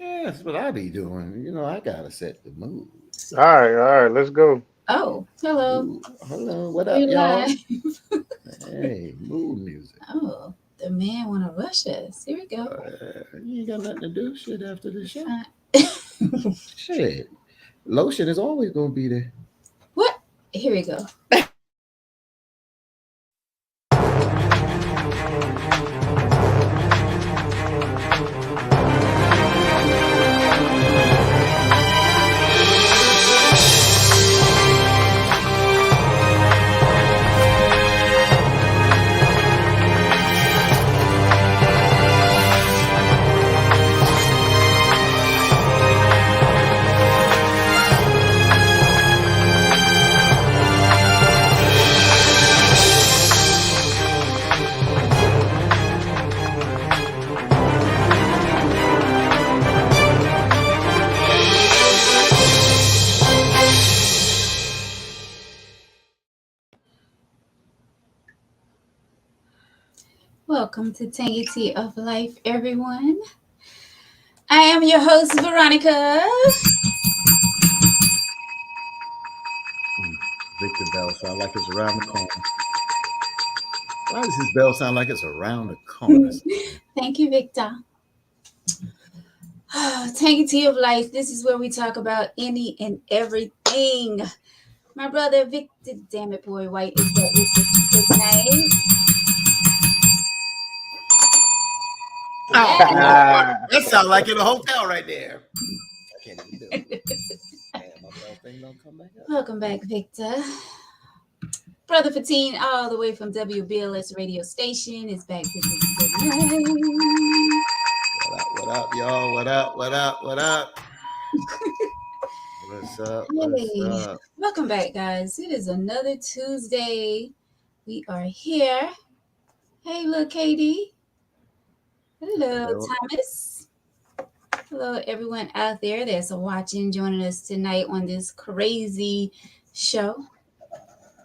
Yeah, that's what I be doing. I gotta set the mood. All right, let's go. Oh, hello. Ooh, hello, what up, We're y'all? live. Hey, mood music. Oh, the man want to rush us. Here we go. You ain't got nothing to do. Shit after the show. Fine. Shit, lotion is always gonna be there. What? Here we go. Welcome to Tangy Tea of Life, everyone. I am your host, Veronica. Victor Bell sound like it's around the corner. Why does his bell sound like it's around the corner? Thank you, Victor. Tangy Tea of Life. This is where we talk about any and everything. My brother Victor, damn it, boy, White is that with tonight. Oh, Yeah. that sounds like in a hotel right there. I can't even do it. Damn, my bell thing don't come back up. Welcome back, Victor. Brother Fatine, all the way from WBLS radio station, is back with us tonight. What up, y'all? What up? What up? What up? What's up? What's Hey, up? welcome back, guys. It is another Tuesday. We are here. Hey, look, Katie. Hello, Hello. Thomas. Hello, everyone out there that's watching, joining us tonight on this crazy show.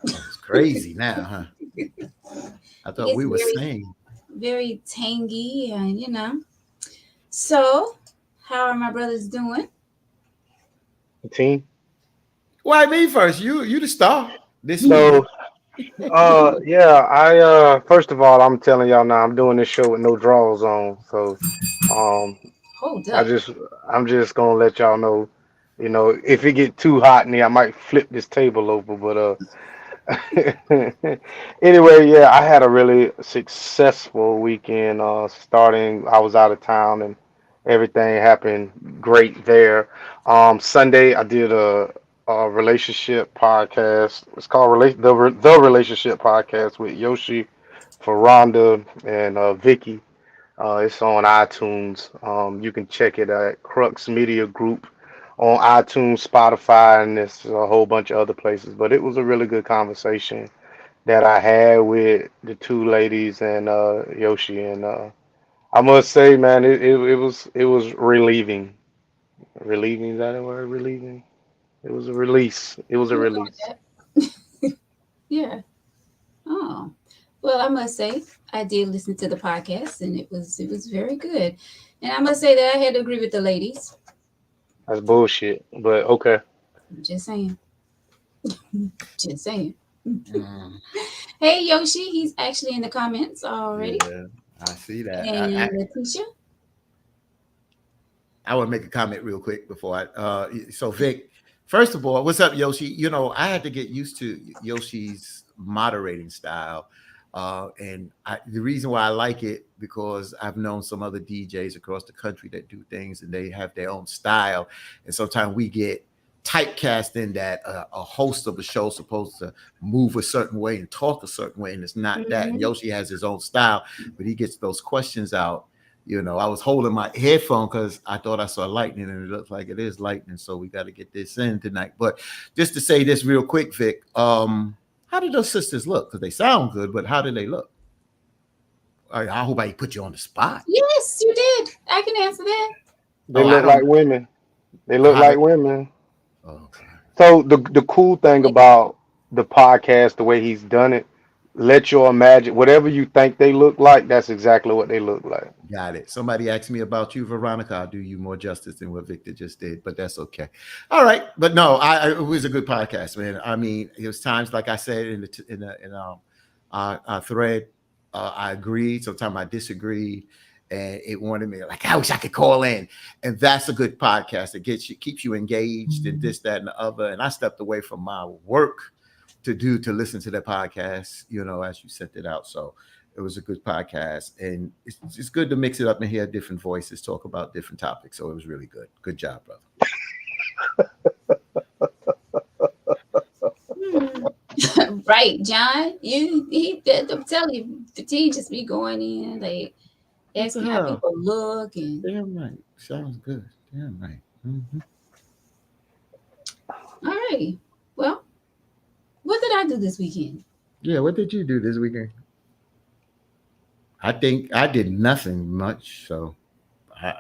It's crazy now, huh? I thought It's we were sane. very tangy, and So, how are my brothers doing? Team. Why me first? You the star this week. So, yeah, first of all, I'm telling y'all now, I'm doing this show with no draws on. So, um, Hold I up. just, I'm just gonna let y'all know, if it get too hot in here, I might flip this table over. Anyway, yeah, I had a really successful weekend. Starting, I was out of town and everything happened great there. Sunday, I did a relationship podcast. It's called the Relationship Podcast with Yoshi, Ferranda, and Vicky. It's on iTunes. You can check it at Crux Media Group on iTunes, Spotify, and there's a whole bunch of other places. But it was a really good conversation that I had with the two ladies and Yoshi, and I must say, man, it was relieving. Relieving, is that a word? Relieving. It was a release. It was a I'm gonna go with release. that. Yeah. Oh, well, I must say I did listen to the podcast, and it was very good. And I must say that I had to agree with the ladies. That's bullshit, but okay. Just saying. Just saying. Mm, Hey Yoshi, he's actually in the comments already. yeah, I see that. And Letitia. I want to make a comment real quick before I. So Vic, first of all, what's up, Yoshi? I had to get used to Yoshi's moderating style, and the reason why I like it because I've known some other DJs across the country that do things and they have their own style, and sometimes we get typecast in that a host of a show is supposed to move a certain way and talk a certain way, and it's not that. And Mm-hmm. Yoshi has his own style, but he gets those questions out. I was holding my headphone because I thought I saw lightning, and it looks like it is lightning. So we got to get this in tonight. But just to say this real quick, Vic, how did those sisters look? Because they sound good, but how did they look? I hope I put you on the spot. Yes, you did. I can answer that. They Oh, I look like don't. women. They look How like did? women. Oh, okay. So the cool thing Wait. about the podcast, the way he's done it, let your imagine whatever you think they look like. That's exactly what they look like. Got it. Somebody asked me about you, Veronica. I'll do you more justice than what Victor just did, but that's okay. All right, but no, it was a good podcast, man. I mean, it was times like I said in our thread, I agreed. Sometimes I disagreed, and it wanted me like I wish I could call in, and that's a good podcast. It gets you, keeps you engaged, and this, that, and the other. And I stepped away from my work to listen to the podcast, as you sent it out. So it was a good podcast, and it's good to mix it up and hear different voices talk about different topics. So it was really good. Good job, brother. Right, John. I'm telling you, the tea just be going in, like What the asking how hell? people look and Damn right. Sounds good. Damn right. all right. Well, what did I do this weekend? Yeah. What did you do this weekend? I think I did nothing much. So, I,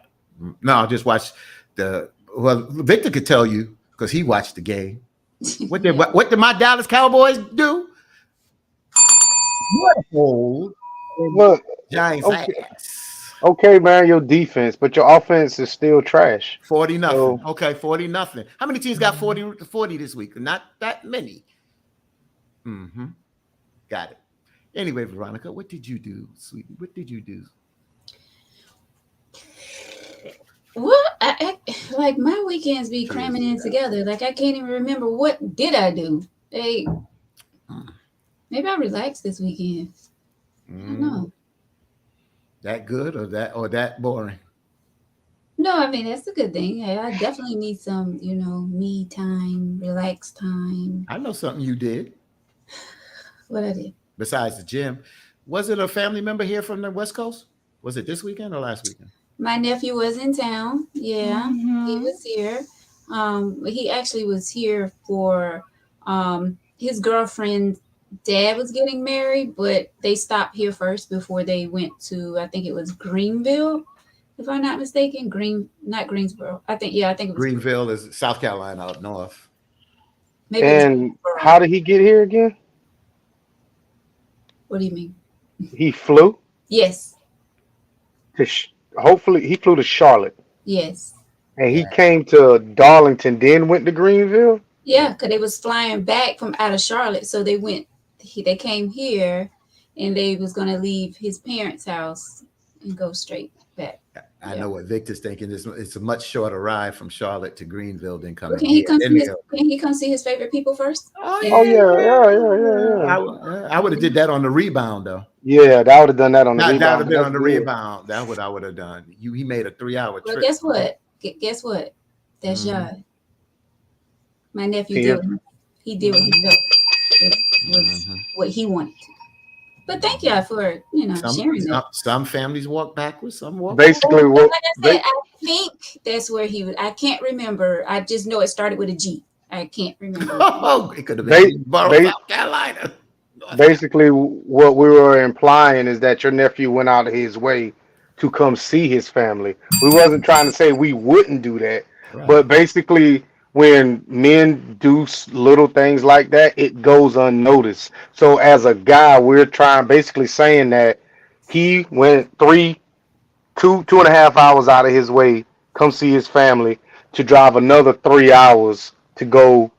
no, I just watched the. Well, Victor could tell you because he watched the game. What did Yeah. what did my Dallas Cowboys do? What a hole in Look, Giants okay, ass. okay, man, your defense, but your offense is still trash. 40 nothing. So Okay, 40 nothing. How many teams got 40 this week? Not that many. Mm-hmm. Got it. Anyway, Veronica, what did you do, sweetie? What did you do? What? Like my weekends be Cheers. cramming in together. Like I can't even remember what did I do. Hey, maybe I relaxed this weekend. I don't Mm, know. that good or that boring? No, I mean that's a good thing. Hey, I definitely need some, me time, relax time. I know something you did What I did. besides the gym. Was it a family member here from the West Coast? Was it this weekend or last weekend? My nephew was in town. Yeah, he Mm-hmm. was here. He actually was here for his girlfriend's dad was getting married, but they stopped here first before they went to I think it was Greenville, if I'm not mistaken. Not Greensboro. I think it was Greenville is South Carolina up north. maybe it was and Greensboro. how did he get here again? What do you mean? He flew Yes, hopefully he flew to Charlotte yes. and he Yeah. came to Darlington, then went to Greenville. Yeah, because they was flying back from out of Charlotte, so they went. They came here, and they was gonna leave his parents' house and go straight back. I Yeah. know what Victor's thinking. It's a much shorter ride from Charlotte to Greenville than But coming can he here. come Then see his? they'll. Can he come see his favorite people first? Oh And Oh yeah, yeah, yeah, yeah, yeah, yeah. yeah. I would have did that on the rebound though. Yeah, that would have done that on the That would rebound, have but been that's on the good. rebound. That's what I would have done. He made a 3 hour well, trip. guess what? Guess what? That's Mm-hmm. Jai. My nephew did. Ten. He did what he felt was Mm-hmm. what he wanted to. But thank y'all for Some, sharing that. some families walk backwards. Some walk forward. Basically, But what like I said, ba- I think that's where he was. I can't remember. I just know it started with a G. I can't remember. Oh, it could have been ba- Greensboro, ba- South Carolina. North Carolina. basically what we were implying is that your nephew went out of his way to come see his family. We wasn't trying to say we wouldn't do that, Right. but basically when men do little things like that, it goes unnoticed. So as a guy, we're trying basically saying that he went 2.5 hours out of his way, come see his family, to drive another 3 hours to go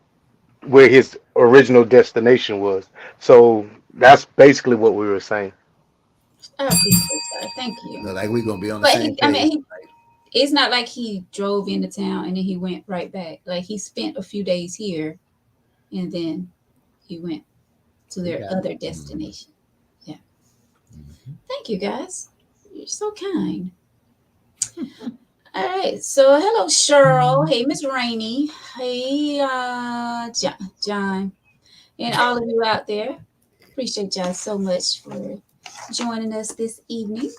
where his original destination was. So that's basically what we were saying. I appreciate that. Thank you. Look like we're gonna be on the But same I page. mean, it's not like he drove into town and then he went right back. Like he spent a few days here and then he went to We their got other it. Mhm. destination. Yeah. Mhm. Thank you guys. You're so kind. All right. So hello, Cheryl. Hey, Miss Rainey. Hey, John, and all of you out there. Appreciate y'all so much for joining us this evening.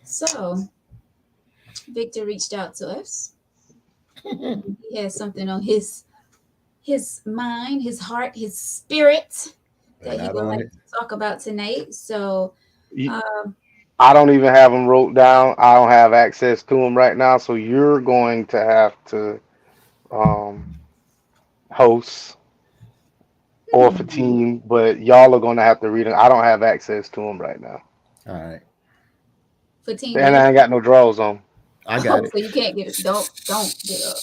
So Victor reached out to us. He has something on his mind, his heart, his spirit that Right he out would on like it. to talk about tonight. So, You- um, I don't even have them wrote down. I don't have access to them right now. So you're going to have to um, host. or for Hmm. team, but y'all are gonna have to read them. I don't have access to them right now, All right. For team and I leader. ain't got no draws on. I got Oh, it. so you can't get it. Don't get up.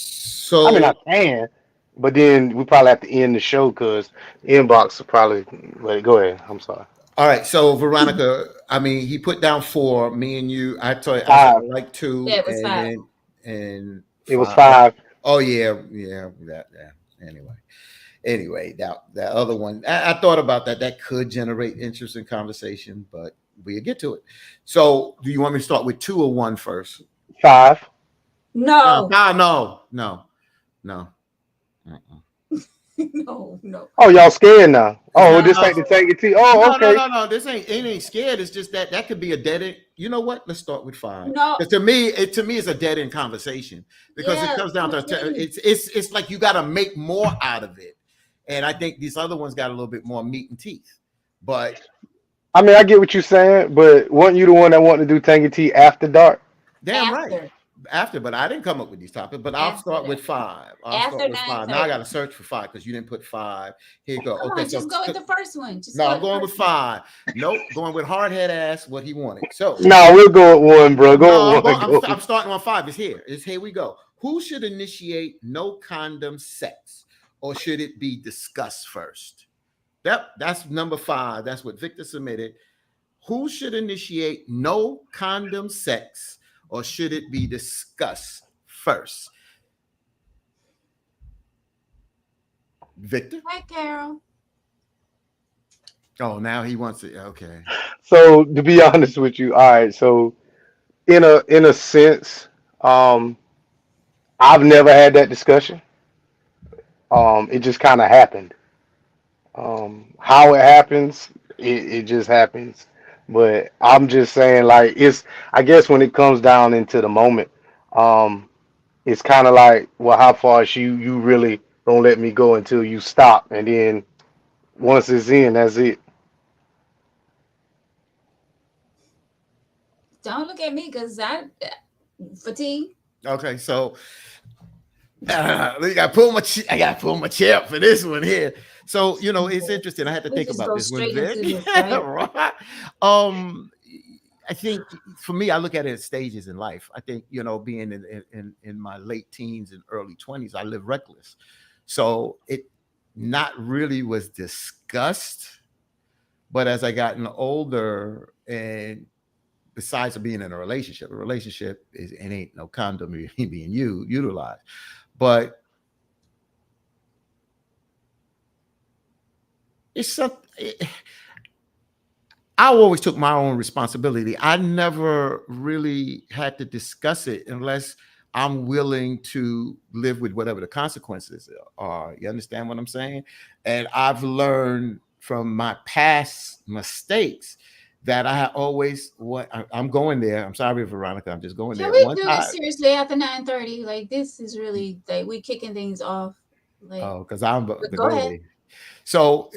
I mean, So I can, but then we probably have to end the show because inbox will probably. Wait, go ahead. I'm sorry. all right. So Veronica, I mean, he put down four. Me and you. I told you, I said I Five. like Yeah, two, it was and five. then and It was five. five. Oh yeah, yeah. That yeah. Anyway, that other one. I thought about that. That could generate interest in conversation, but we'll get to it. So, do you want me to start with two or one first? Five. No, No, no. Uh-uh. no, no. Oh, y'all scared now? It's Oh, not this ain't about. the take it to. Oh, No, no, okay. no, no. This ain't it ain't scared. It's just that that could be a dead end. You know what? Let's start with five. No, Because to me, it's a dead end conversation because it yeah, comes down to Fourteen. it's like you got to make more out of it, and I think these other ones got a little bit more meat and teeth. But I mean, I get what you're saying, but weren't you the one that wanted to do Tangy T after dark? damn right. After, After, but I didn't come up with these topics. But I'll after start that, with five. I'll after start with nine five. Now I got thirty. to search for five because you didn't put five. Here you go. Come Okay, on, so just go with the first one. Just no, go I'm with the going with first one. five. Nope, going with hard head ass. What he wanted. So No, we'll go with one, bro. no, Go with one. Go. I'm starting on five. It's here. It's here we go. Who should initiate no condom sex, or should it be discussed first? That's number five. That's what Victor submitted. Who should initiate no condom sex, or should it be discussed first? Victor? Hi, Carol. Oh, now he wants it. Okay. So to be honest with you, all right. So in a sense, um, I've never had that discussion. It just kind of happened. How it happens, it just happens. But I'm just saying, like, it's, I guess when it comes down into the moment, um, it's kind of like, well, how far is you really don't let me go until you stop, and then once it's in, that's it. Don't look at me because I fatigue. Okay. So I got to pull my chair up for this one here. So it's interesting. I had to We think just about go this one, straight Vic. into this, Yeah, right? right. Um, I think for me, I look at it as stages in life. I think being in my late teens and early 20s, I lived reckless, so it not really was discussed. But as I gotten older, and besides of being in a relationship is it ain't no condom being utilized, but it's something. I always took my own responsibility. I never really had to discuss it unless I'm willing to live with whatever the consequences are. You understand what I'm saying? And I've learned from my past mistakes that I always what I'm going there. I'm sorry, Veronica. I'm just going Can there. we Once do I this seriously after 9:30? Like this is really like we kicking things off. Like, oh, because I'm but the go ahead. goalie. So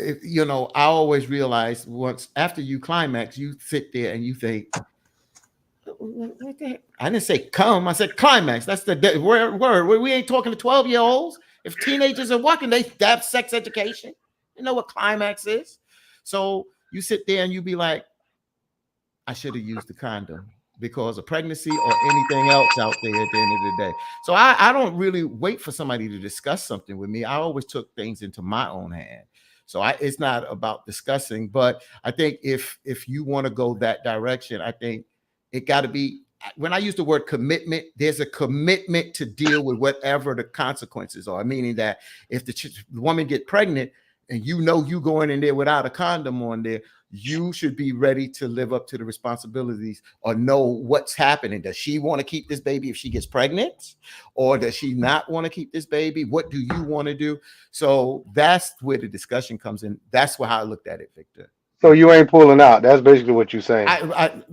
I always realize once after you climax, you sit there and you think, what the heck? I didn't say come. I said climax. That's the word. We ain't talking to 12-year-olds. If teenagers are walking, they have sex education. You know what climax is. So you sit there and you be like, I should have used the condom because of pregnancy or anything else out there at the end of the day. So I don't really wait for somebody to discuss something with me. I always took things into my own hand. So it's not about discussing, but I think if you want to go that direction, I think it got to be when I use the word commitment, there's a commitment to deal with whatever the consequences are. Meaning that if the woman get pregnant and you going in there without a condom on there, you should be ready to live up to the responsibilities or know what's happening. Does she want to keep this baby if she gets pregnant, or does she not want to keep this baby? What do you want to do? So that's where the discussion comes in. That's how I looked at it, Victor. So you ain't pulling out. That's basically what you're saying. I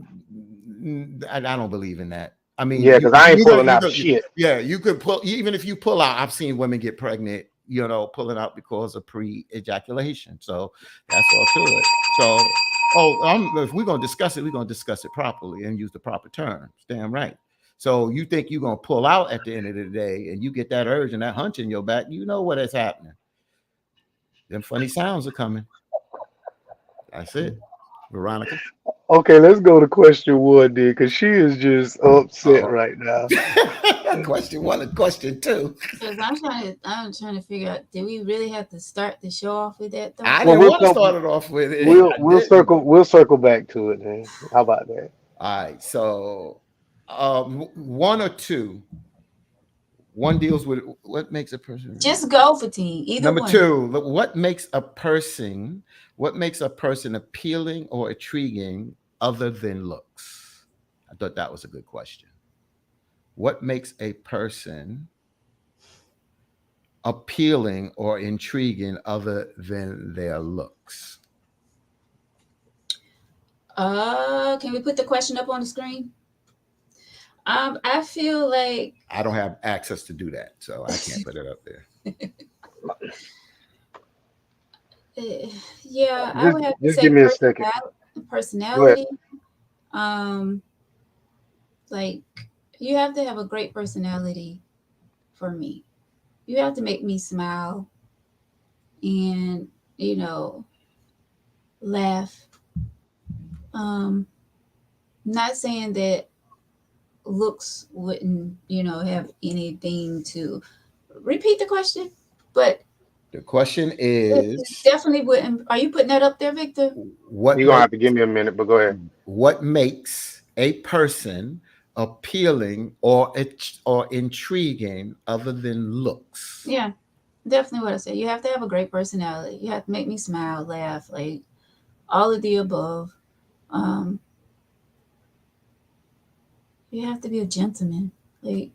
don't believe in that. I mean, Yeah, because I ain't pulling out shit. yeah, you could pull. Even if you pull out, I've seen women get pregnant, pulling out because of pre-ejaculation. So that's all to it. So, if we're gonna discuss it, we're gonna discuss it properly and use the proper terms. Damn right. So you think you're gonna pull out at the end of the day, and you get that urge and that hunch in your back? You know what is happening. Them funny sounds are coming. That's it, Veronica. Okay, let's go to question one, then, because she is just upset Oh, right now. question one and question two. Because I'm trying to figure out, did we really have to start the show off with that though? I Well, didn't we'll want to start come. it off with it. We'll I didn't. we'll circle back to it then. How about that? All right. So, one or two. One deals with what makes a person. Just go for teen, either Number one. two, what makes a person appealing or intriguing other than looks? I thought that was a good question. What makes a person appealing or intriguing other than their looks? Can we put the question up on the screen? I feel like I don't have access to do that, so I can't put it up there. yeah, I Just would have to just say give me a second. Go ahead. personality. Um, like you have to have a great personality for me. You have to make me smile and you know laugh. Um, not saying that looks wouldn't have anything to repeat the question, but The question it is definitely wouldn't. Are you putting that up there, Victor? what You're gonna have to makes give me a minute, but go ahead. what makes a person appealing or intriguing other than looks? Yeah, definitely what I said. You have to have a great personality. You have to make me smile, laugh, like all of the above. Um, you have to be a gentleman. Like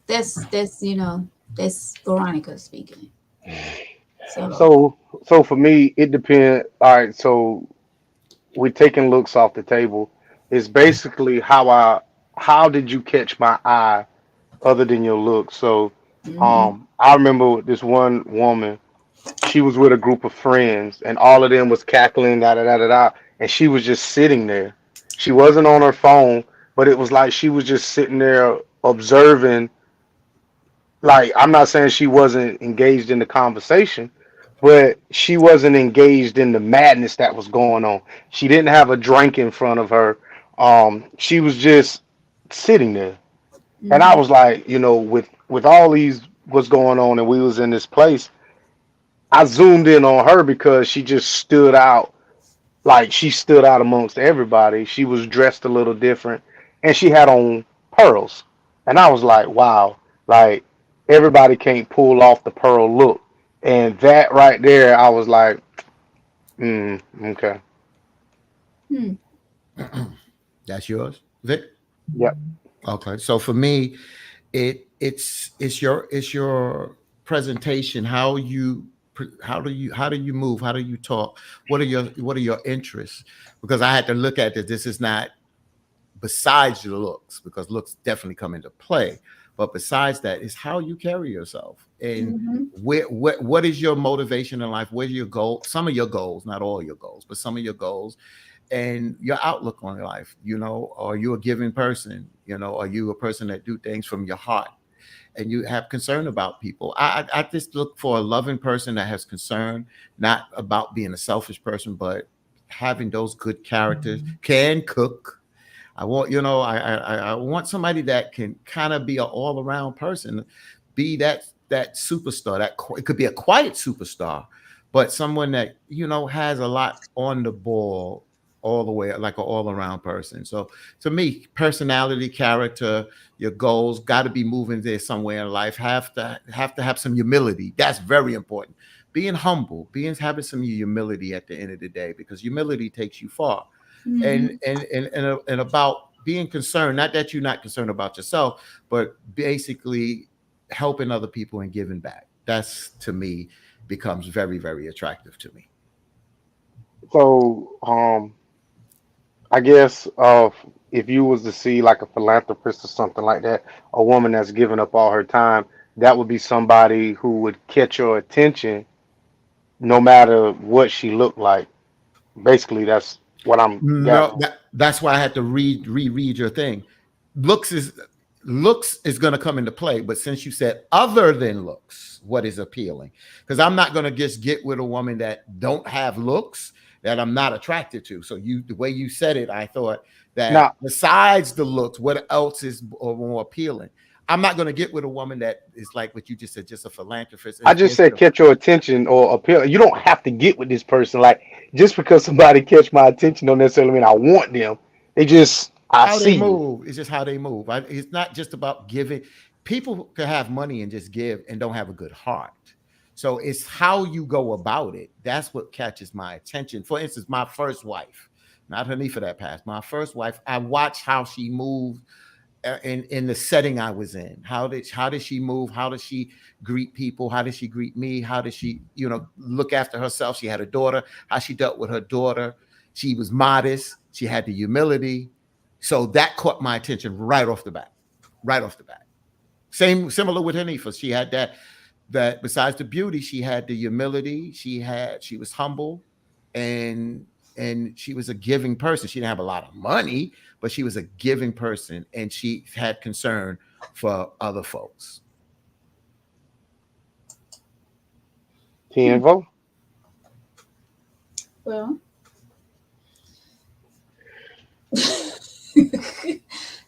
that's Veronica speaking. So So so for me, it depends. All right, so we're taking looks off the table. It's basically how did you catch my eye other than your look? So hmm I remember this one woman, she was with a group of friends and all of them was cackling da da da da da, and she was just sitting there. She wasn't on her phone, but it was like she was just sitting there observing. Like, I'm not saying she wasn't engaged in the conversation, but she wasn't engaged in the madness that was going on. She didn't have a drink in front of her. She was just sitting there. And I hmm was like, with all these what's going on and we was in this place, I zoomed in on her because she just stood out. Like, she stood out amongst everybody. She was dressed a little different and she had on pearls. And I was like, wow, like everybody can't pull off the pearl look. And that right there, I was like, okay. hmm. That's yours, Vic. Yep. Okay, so for me, it's your presentation. How do you move? How do you talk? What are your interests? Because I had to look at this. This is not besides your looks, because looks definitely come into play. But besides that, is how you carry yourself and hmm what is your motivation in life? Where's your goal? Some of your goals, not all your goals, but some of your goals and your outlook on life. Are you a giving person? Are you a person that do things from your heart and you have concern about people? I just look for a loving person that has concern, not about being a selfish person, but having those good characters, can cook. I want, I want somebody that can kind of be an all around person, be that superstar. It could be a quiet superstar, but someone that has a lot on the ball all the way, like an all around person. So to me, personality, character, your goals got to be moving there somewhere in life. Have some humility. That's very important. Being humble, having some humility at the end of the day, because humility takes you far and hmm and about being concerned, not that you're not concerned about yourself, but basically helping other people and giving back. That's, to me, becomes very, very attractive to me. So, I guess if you was to see like a philanthropist or something like that, a woman that's given up all her time, that would be somebody who would catch your attention no matter what she looked like. Basically, that's what I'm No, gathering. that's why I had to reread your thing. Looks is looks is going to come into play, but since you said other than looks, what is appealing? Because I'm not going to just get with a woman that don't have looks that I'm not attracted to. So the way you said it, I thought that Now, besides the looks, what else is more appealing? I'm not going to get with a woman that is like what you just said, just a philanthropist. I just said catch your attention or appeal. You don't have to get with this person. Like just because somebody catch my attention don't necessarily mean I want them. They just I How they see you. move. It's just how they move. It's not just about giving. People can have money and just give and don't have a good heart. So it's how you go about it. That's what catches my attention. For instance, my first wife, not Hanifa that passed. My first wife, I watched how she moved in the setting I was in. How did she move? How does she greet people? How does she greet me? How does she, look after herself? She had a daughter. How she dealt with her daughter. She was modest. She had the humility. So that caught my attention right off the bat. Right off the bat. Similar with Hanifa. She had that besides the beauty, she had the humility. She was humble, and she was a giving person. She didn't have a lot of money, but she was a giving person, and she had concern for other folks. Tenvo. Well,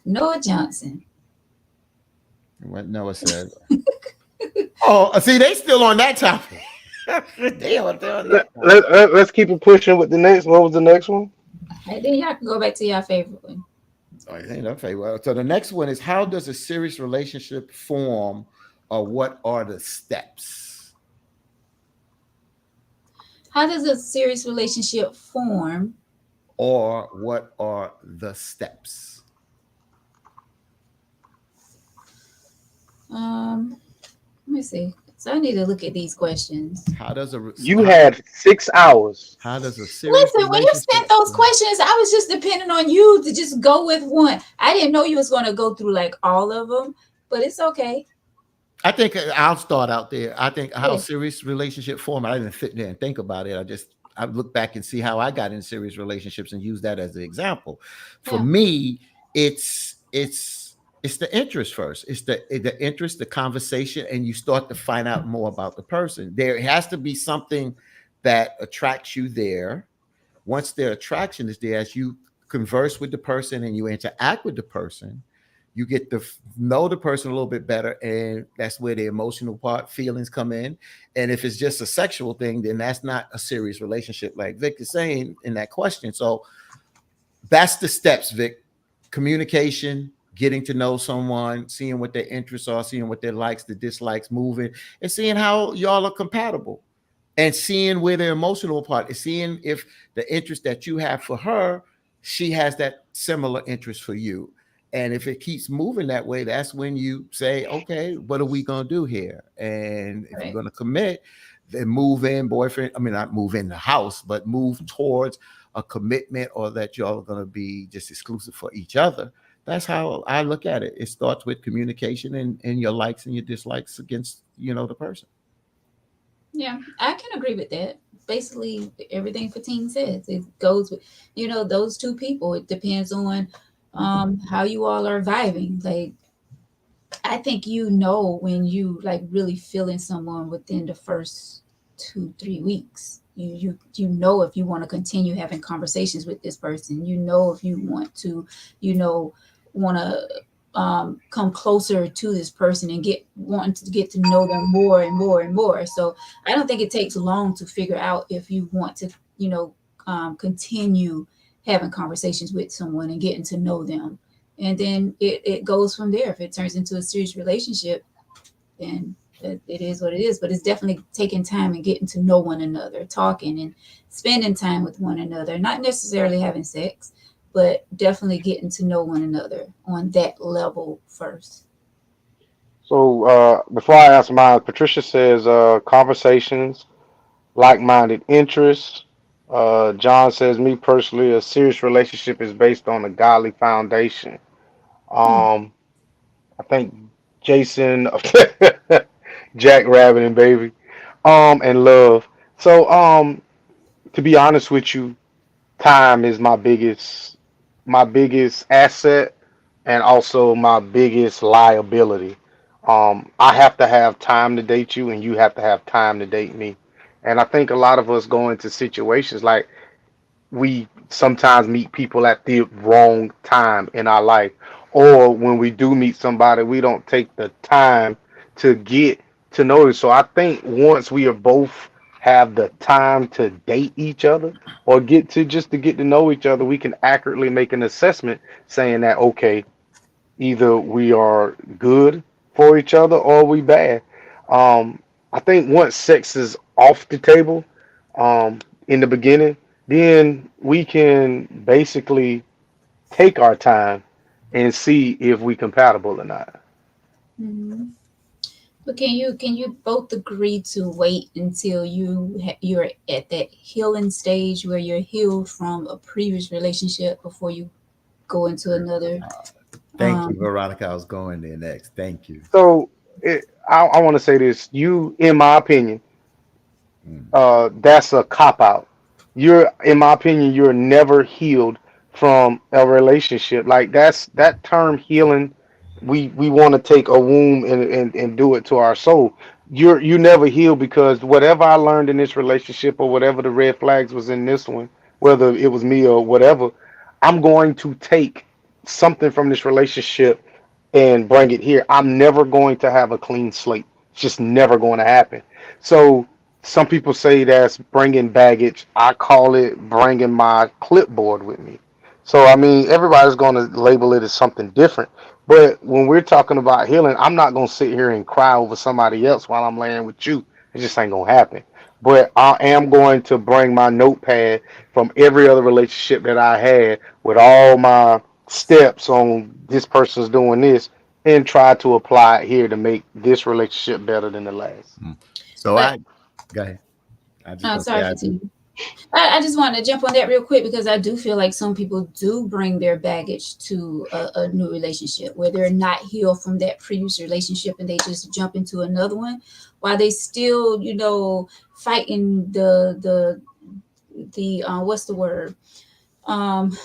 Noah Johnson. What Noah said. Oh, see, they still on that topic. Let's keep it pushing with the next. What was the next one? And then y'all can go back to your favorite one. Okay, well, so the next one is how does a serious relationship form, or what are the steps? How does a serious relationship form? Or what are the steps? Let me see. So I need to look at these questions. How does You had 6 hours. How does a serious Listen, when you sent those questions, I was just depending on you to just go with one. I didn't know you was going to go through like all of them, but it's okay. I think I'll start out there. I think how serious relationship form. I didn't sit there and think about it. I look back and see how I got in serious relationships and use that as an example. For me, it's the interest first. It's the interest, the conversation, and you start to find out more about the person. There has to be something that attracts you there. Once their attraction is there, as you converse with the person and you interact with the person, you get to know the person a little bit better, and that's where the emotional part, feelings come in. And if it's just a sexual thing, then that's not a serious relationship, like Vic is saying in that question. So that's the steps, Vic. Communication, getting to know someone, seeing what their interests are, seeing what their likes, the dislikes, moving, and seeing how y'all are compatible, and seeing where the emotional part is, seeing if the interest that you have for her, she has that similar interest for you. And if it keeps moving that way, that's when you say, okay, what are we going to do here? And if you're going to commit, then move in, boyfriend. I mean, not move in the house, but move towards a commitment, or that y'all are going to be just exclusive for each other. That's how I look at it. It starts with communication and your likes and your dislikes against, the person. Yeah, I can agree with that. Basically, everything Fatine says, it goes with, those two people. It depends on how you all are vibing. Like, I think when you like really feeling someone within the first 2-3 weeks. You know if you want to continue having conversations with this person. You know if you want to, want to come closer to this person and wanting to get to know them more and more and more. So I don't think it takes long to figure out if you want to, continue having conversations with someone and getting to know them. And then it goes from there. If it turns into a serious relationship, then it is what it is. But it's definitely taking time and getting to know one another, talking and spending time with one another, not necessarily having sex, but definitely getting to know one another on that level first. So before I answer mine, Patricia says conversations, like-minded interests. John says, me personally, a serious relationship is based on a godly foundation. Hmm. Um, I think Jason, Jack Rabbit and baby, and love. So to be honest with you, time is my biggest asset. and also my biggest liability. I have to have time to date you, and you have to have time to date me. And I think a lot of us go into situations like we sometimes meet people at the wrong time in our life, or when we do meet somebody, we don't take the time to get to know it. So I think once we are both have the time to date each other or get to just to get to know each other, we can accurately make an assessment saying that okay, either we are good for each other or we bad. I think once sex is off the table, in the beginning, then we can basically take our time and see if we compatible or not. Mhm. But can you both agree to wait until you're at that healing stage where you're healed from a previous relationship before you go into another? Thank you, Um, Veronica. I was going there next. Thank you. So I want to say this: you, in my opinion, Mm. that's a cop out. In my opinion, you're never healed from a relationship. Like that term healing. We want to take a womb and do it to our soul. You never heal because whatever I learned in this relationship or whatever the red flags was in this one, whether it was me or whatever, I'm going to take something from this relationship and bring it here. I'm never going to have a clean slate. It's just never going to happen. So some people say that's bringing baggage. I call it bringing my clipboard with me. So I mean, everybody's going to label it as something different. But when we're talking about healing, I'm not going to sit here and cry over somebody else while I'm laying with you. It just ain't going to happen. But I am going to bring my notepad from every other relationship that I had with all my steps on this person's doing this and try to apply it here to make this relationship better than the last. Mm. So but I go ahead. I just gonna say sorry I for do. teasing. I just want to jump on that real quick because I do feel like some people do bring their baggage to a new relationship where they're not healed from that previous relationship and they just jump into another one while they still, fighting the what's the word? Um,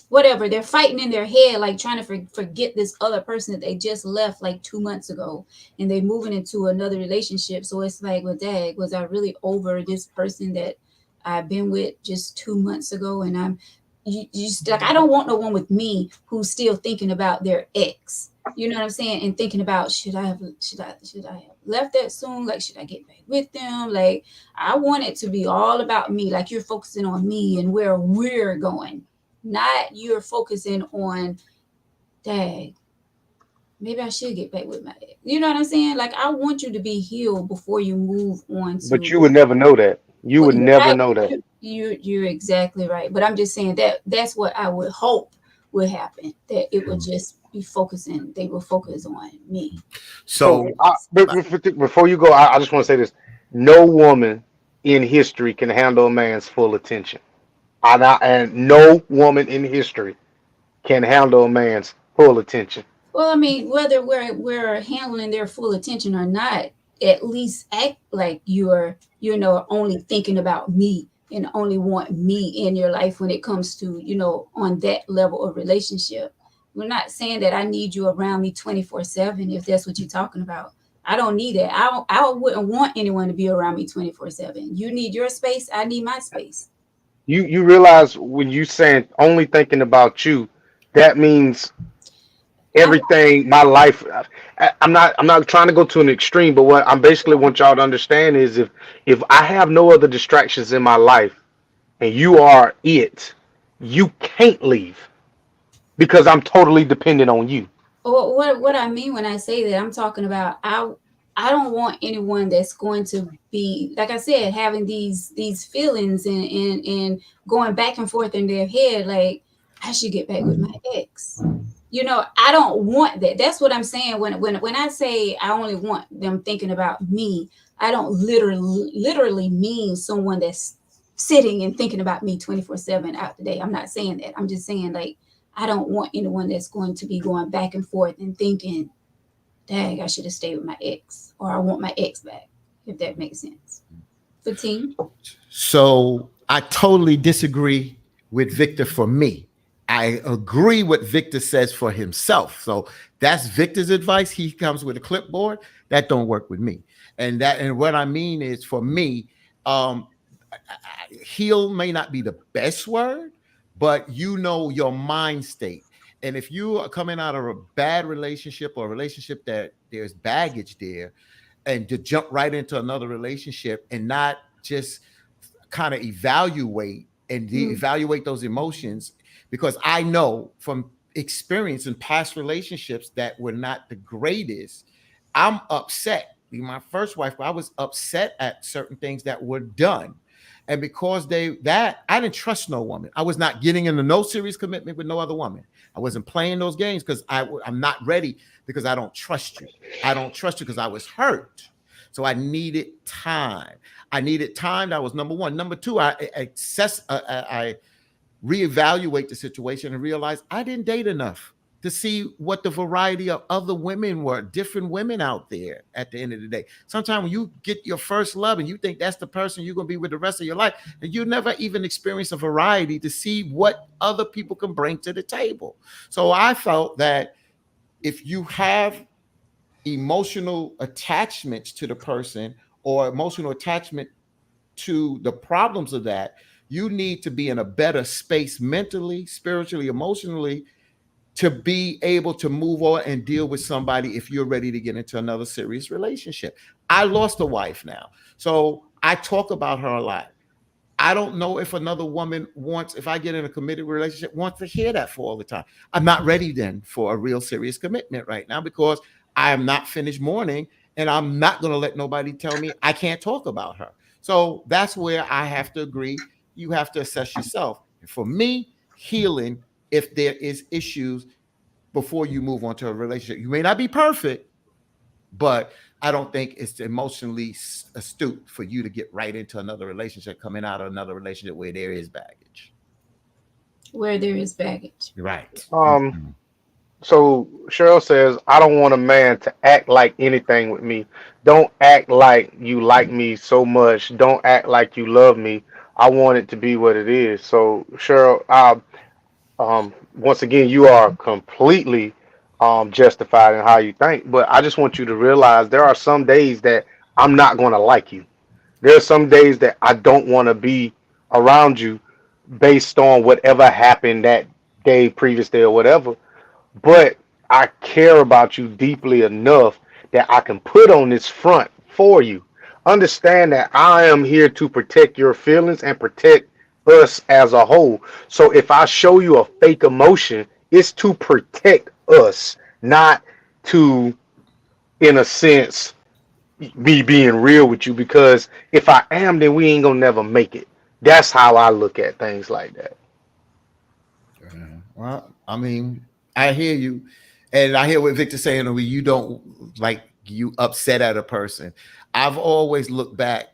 Whatever, they're fighting in their head like trying to forget this other person that they just left like 2 months ago, and they moving into another relationship. So it's like, well, dag, was I really over this person that I've been with just 2 months ago? And you just like, I don't want no one with me who's still thinking about their ex, you know what I'm saying, and thinking about, should I have left that soon, like should I get back with them? Like, I want it to be all about me, like you're focusing on me and where we're going, not you're focusing on, dang, maybe I should get back with my ex. You know what I'm saying? Like, I want you to be healed before you move on But you to would never know that. You what would you're never right. know that. You're exactly right. But I'm just saying that that's what I would hope would happen. That it would just be focusing. They will focus on me. So So before you go, I just want to say this: no woman in history can handle a man's full attention. And no woman in history can handle a man's full attention. Well, I mean, whether we're handling their full attention or not, at least act like you're, only thinking about me and only want me in your life when it comes to, on that level of relationship. We're not saying that I need you around me 24/7 if that's what you're talking about. I don't need that. I wouldn't want anyone to be around me 24/7. You need your space, I need my space. You realize when you saying only thinking about you, that means I everything. My life. I'm not trying to go to an extreme, but what I'm basically want y'all to understand is if I have no other distractions in my life and you are it, you can't leave because I'm totally dependent on you. what I mean when I say that, I'm talking about, I don't want anyone that's going to be, like I said, having these feelings and going back and forth in their head like, I should get back with my ex. I don't want that. That's what I'm saying when I say I only want them thinking about me. I don't literally mean someone that's sitting and thinking about me 24/7 out the day. I'm not saying that. I'm just saying, like, I don't want anyone that's going to be going back and forth and thinking, dang, I should have stayed with my ex, or I want my ex back, if that makes sense. 15. so I totally disagree with Victor for me. I agree what Victor says for himself. So that's Victor's advice. He comes with a clipboard. That don't work with me. And what I mean is for me, um, heal may not be the best word, but you know your mind state. And if you are coming out of a bad relationship or a relationship that there's baggage there, and to jump right into another relationship and not just kind of evaluate and Mm. evaluate those emotions, because I know from experience in past relationships that were not the greatest. I'm upset. My first wife, I was upset at certain things that were done. And because I didn't trust no woman. I was not getting into no serious commitment with no other woman. I wasn't playing those games because I'm not ready, because I don't trust you. I don't trust you because I was hurt. So I needed time. I needed time. That was number one. Number two, I reevaluate the situation and realize I didn't date enough to see what the variety of other women were, different women out there at the end of the day. Sometimes when you get your first love and you think that's the person you're going to be with the rest of your life, and you never even experience a variety to see what other people can bring to the table. So I felt that if you have emotional attachments to the person or emotional attachment to the problems of that, you need to be in a better space mentally, spiritually, emotionally, to be able to move on and deal with somebody if you're ready to get into another serious relationship. I lost a wife now. So I talk about her a lot. I don't know if another woman wants, if I get in a committed relationship, wants to hear that for all the time. I'm not ready then for a real serious commitment right now, because I am not finished mourning, and I'm not going to let nobody tell me I can't talk about her. So that's where I have to agree. You have to assess yourself. And for me, healing, if there is issues before you move on to a relationship, you may not be perfect, but I don't think it's emotionally astute for you to get right into another relationship, coming out of another relationship where there is baggage. Where there is baggage. Right. Um, Mhm. so Cheryl says, I don't want a man to act like anything with me. Don't act like you like me so much. Don't act like you love me. I want it to be what it is. So Cheryl, once again, you are completely justified in how you think. But I just want you to realize there are some days that I'm not going to like you. There are some days that I don't want to be around you based on whatever happened that day, previous day, or whatever. But I care about you deeply enough that I can put on this front for you. Understand that I am here to protect your feelings and protect us as a whole. So if I show you a fake emotion, it's to protect us, not to, in a sense, me being real with you. Because if I am, then we ain't gonna never make it. That's how I look at things like that. Well, I mean, I hear you, and I hear what Victor's saying. Where you don't like, you upset at a person. I've always looked back.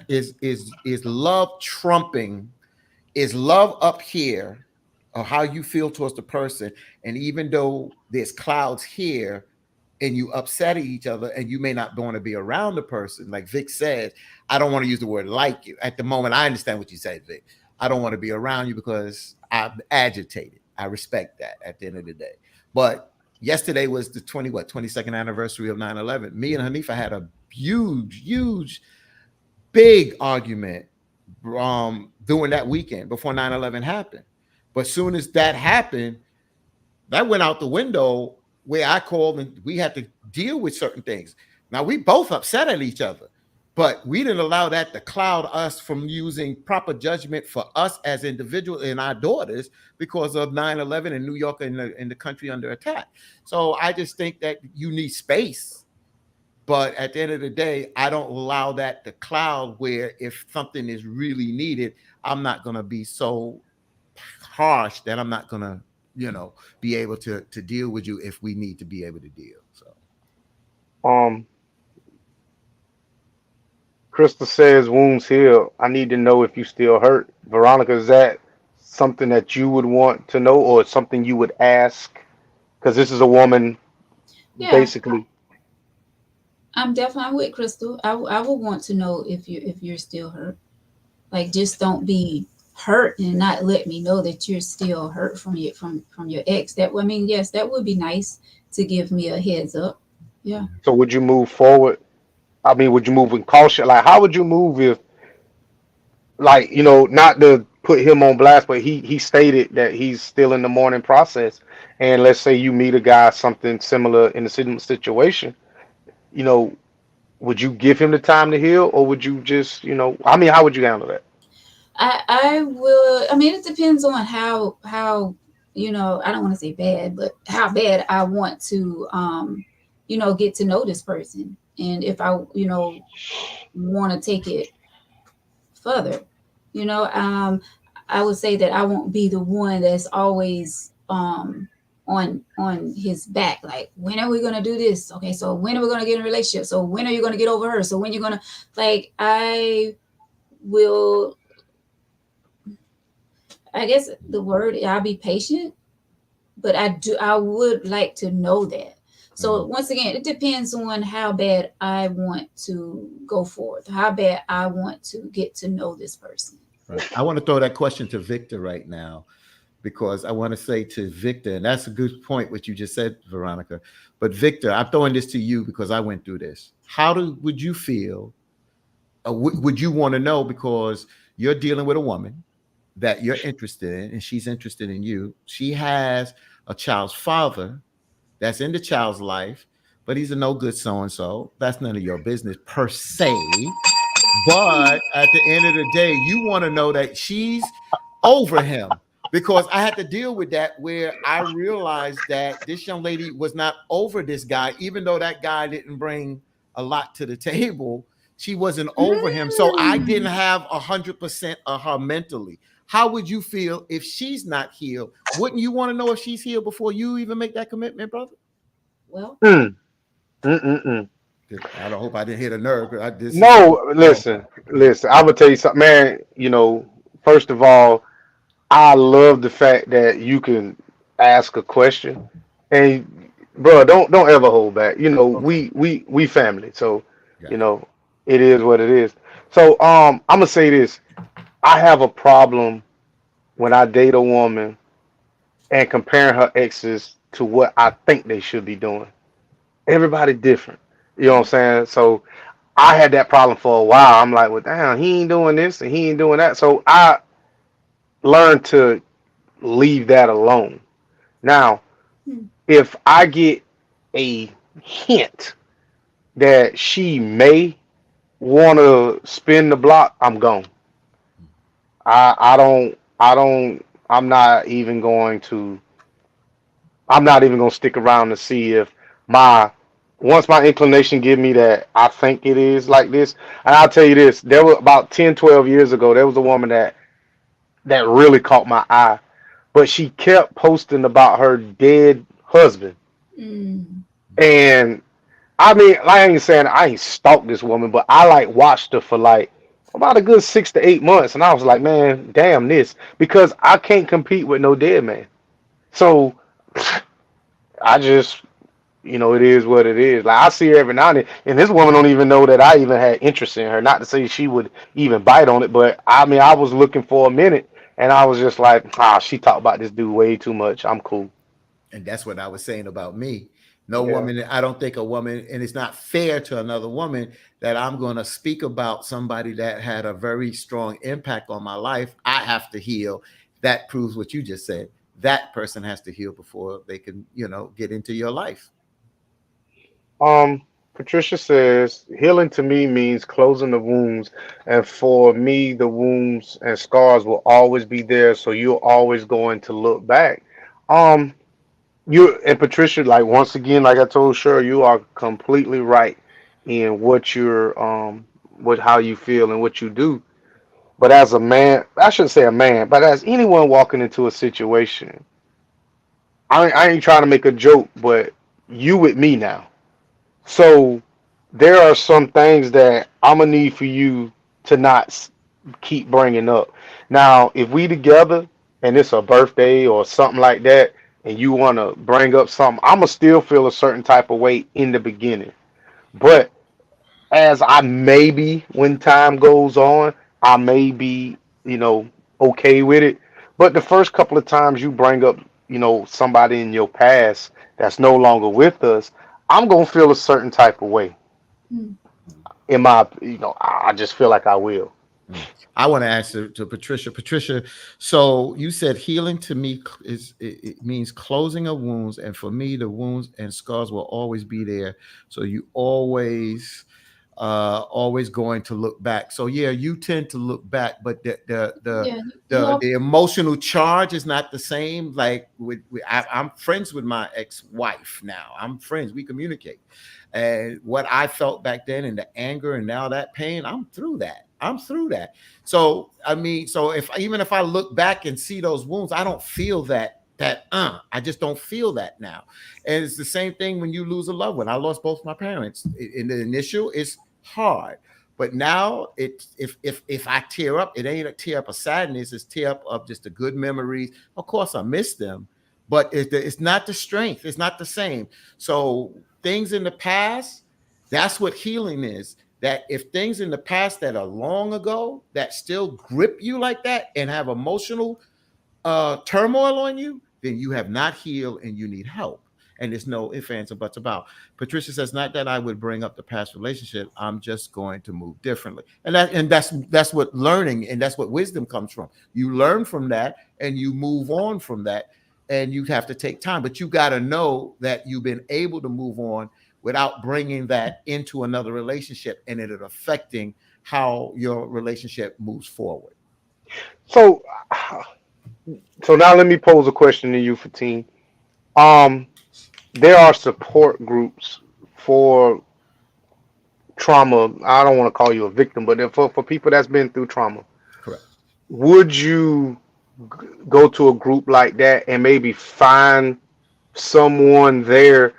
Is love trumping? Is love up here, or how you feel towards the person? And even though there's clouds here, and you upset at each other, and you may not want to be around the person, like Vic says, I don't want to use the word like you at the moment. I understand what you said, Vic. I don't want to be around you because I'm agitated. I respect that at the end of the day. But yesterday was the 22nd anniversary of 9/11. Me and Hanifa had a huge, big argument during that weekend before 9/11 happened. But soon as that happened, that went out the window, where I called and we had to deal with certain things. Now we both upset at each other, but we didn't allow that to cloud us from using proper judgment for us as individuals and our daughters, because of 9/11 in New York and the country under attack. So I just think that you need space. But at the end of the day, I don't allow that to cloud, where if something is really needed, I'm not going to be so harsh that I'm not going to, be able to deal with you if we need to be able to deal. So Um, Crystal says wounds heal. I need to know if you still hurt. Veronica, is that something that you would want to know, or something you would ask? Because this is a woman, Yeah, basically. I'm definitely with Crystal. I would want to know if you're still hurt. Like, just don't be hurt and not let me know that you're still hurt from your ex. That, I mean, yes, that would be nice to give me a heads up. Yeah. So would you move forward? I mean, would you move with caution? Like, how would you move if, like, not to put him on blast, but he stated that he's still in the mourning process, and let's say you meet a guy something similar in the same situation, you know, would you give him the time to heal, or would you just, I mean, how would you handle that? I will. I mean, it depends on how I don't want to say bad, but how bad I want to get to know this person, and if I want to take it further. You know, I would say that I won't be the one that's always on his back. Like, when are we gonna do this? Okay, so when are we gonna get in a relationship? So when are you gonna get over her? So when you're gonna, like, I will. I guess the word, I'll be patient, but I would like to know that. So Mhm. once again, it depends on how bad I want to go forth, how bad I want to get to know this person. Right. I want to throw that question to Victor right now because I want to say to Victor, and that's a good point what you just said, Veronica. But Victor, I'm throwing this to you because I went through this. Would you feel? Would you want to know because you're dealing with a woman that you're interested in, and she's interested in you. She has a child's father that's in the child's life, but he's a no good so and so. That's none of your business per se. But at the end of the day, you want to know that she's over him because I had to deal with that where I realized that this young lady was not over this guy, even though that guy didn't bring a lot to the table. She wasn't over him. So I didn't Mm. have 100% of her mentally. How would you feel if she's not healed? Wouldn't you want to know if she's healed before you even make that commitment, brother? Well, Mm, mm. Good. I don't hope I didn't hit a nerve. This is No, oh, listen. I'm gonna tell you something, man. First of all, I love the fact that you can ask a question, and bro, don't ever hold back. okay. We family, so you Gotcha. know it is what it is. So I'm gonna say this. I have a problem when I date a woman and comparing her exes to what I think they should be doing. Everybody different. You know what I'm saying? So I had that problem for a while. I'm like, well, damn, he ain't doing this and he ain't doing that. So I learned to leave that alone. Now, hmm, if I get a hint that she may want to spin the block, I'm gone. I don't, I'm not even going to, I'm not even going to stick around to see if my, once my inclination give me that I think it is like this. And I'll tell you this, there was about 10, 12 years ago, there was a woman that really caught my eye, but she kept posting about her dead husband. mm, And I mean, I ain't saying I ain't stalked this woman, but I like watched her for like about a good 6 to 8 months, and I was like, man, damn this, because I can't compete with no dead man. So I just, it is what it is. Like I see her every now and this woman don't even know that I even had interest in her. Not to say she would even bite on it, but I mean, I was looking for a minute, and I was just like, she talked about this dude way too much. I'm cool. And that's what I was saying about me. No Yeah. woman, I don't think a woman, and it's not fair to another woman that I'm going to speak about somebody that had a very strong impact on my life. I have to heal. That proves what you just said. That person has to heal before they can, get into your life. Patricia says healing to me means closing the wounds, and for me, the wounds and scars will always be there. So you're always going to look back. Um, you and Patricia, like once again, like I told Sure, you are completely right in what what how you feel and what you do. But as a man, I shouldn't say a man, but as anyone walking into a situation, I ain't trying to make a joke, but you with me now. So there are some things that I'm gonna need for you to not keep bringing up. Now, if we together and it's a birthday or something like that, and you want to bring up something, I'm gonna still feel a certain type of way in the beginning. But as I maybe, when time goes on, I may be, you know, okay with it. But the first couple of times you bring up, somebody in your past that's no longer with us, I'm gonna feel a certain type of way. Mm. I just feel like I will. Mm. I want to answer to Patricia. Patricia, so you said healing to me it means closing of wounds, and for me, the wounds and scars will always be there. So you always going to look back. So yeah, you tend to look back, but Yeah, you are. the emotional charge is not the same. Like I'm friends with my ex-wife now. I'm friends. We communicate, and what I felt back then, and the anger, and now that pain, I'm through that. I'm through that. So I mean, so if even if I look back and see those wounds, I don't feel that I just don't feel that now. And it's the same thing when you lose a loved one. I lost both my parents. In the initial, it's hard. But now if I tear up, it ain't a tear up of sadness, it's tear up of just the good memories. Of course, I miss them, but it's not the strength, it's not the same. So things in the past, that's what healing is. That if things in the past that are long ago that still grip you like that and have emotional turmoil on you, then you have not healed and you need help. And there's no ifs, ands, or buts about. Patricia says, not that I would bring up the past relationship. I'm just going to move differently. And that's what learning and that's what wisdom comes from. You learn from that and you move on from that. And you have to take time. But you got to know that you've been able to move on without bringing that into another relationship and it affecting how your relationship moves forward. So, so now let me pose a question to you, Fatine. Um, there are support groups for trauma. I don't want to call you a victim, but for people that's been through trauma. Correct. Would you go to a group like that and maybe find someone there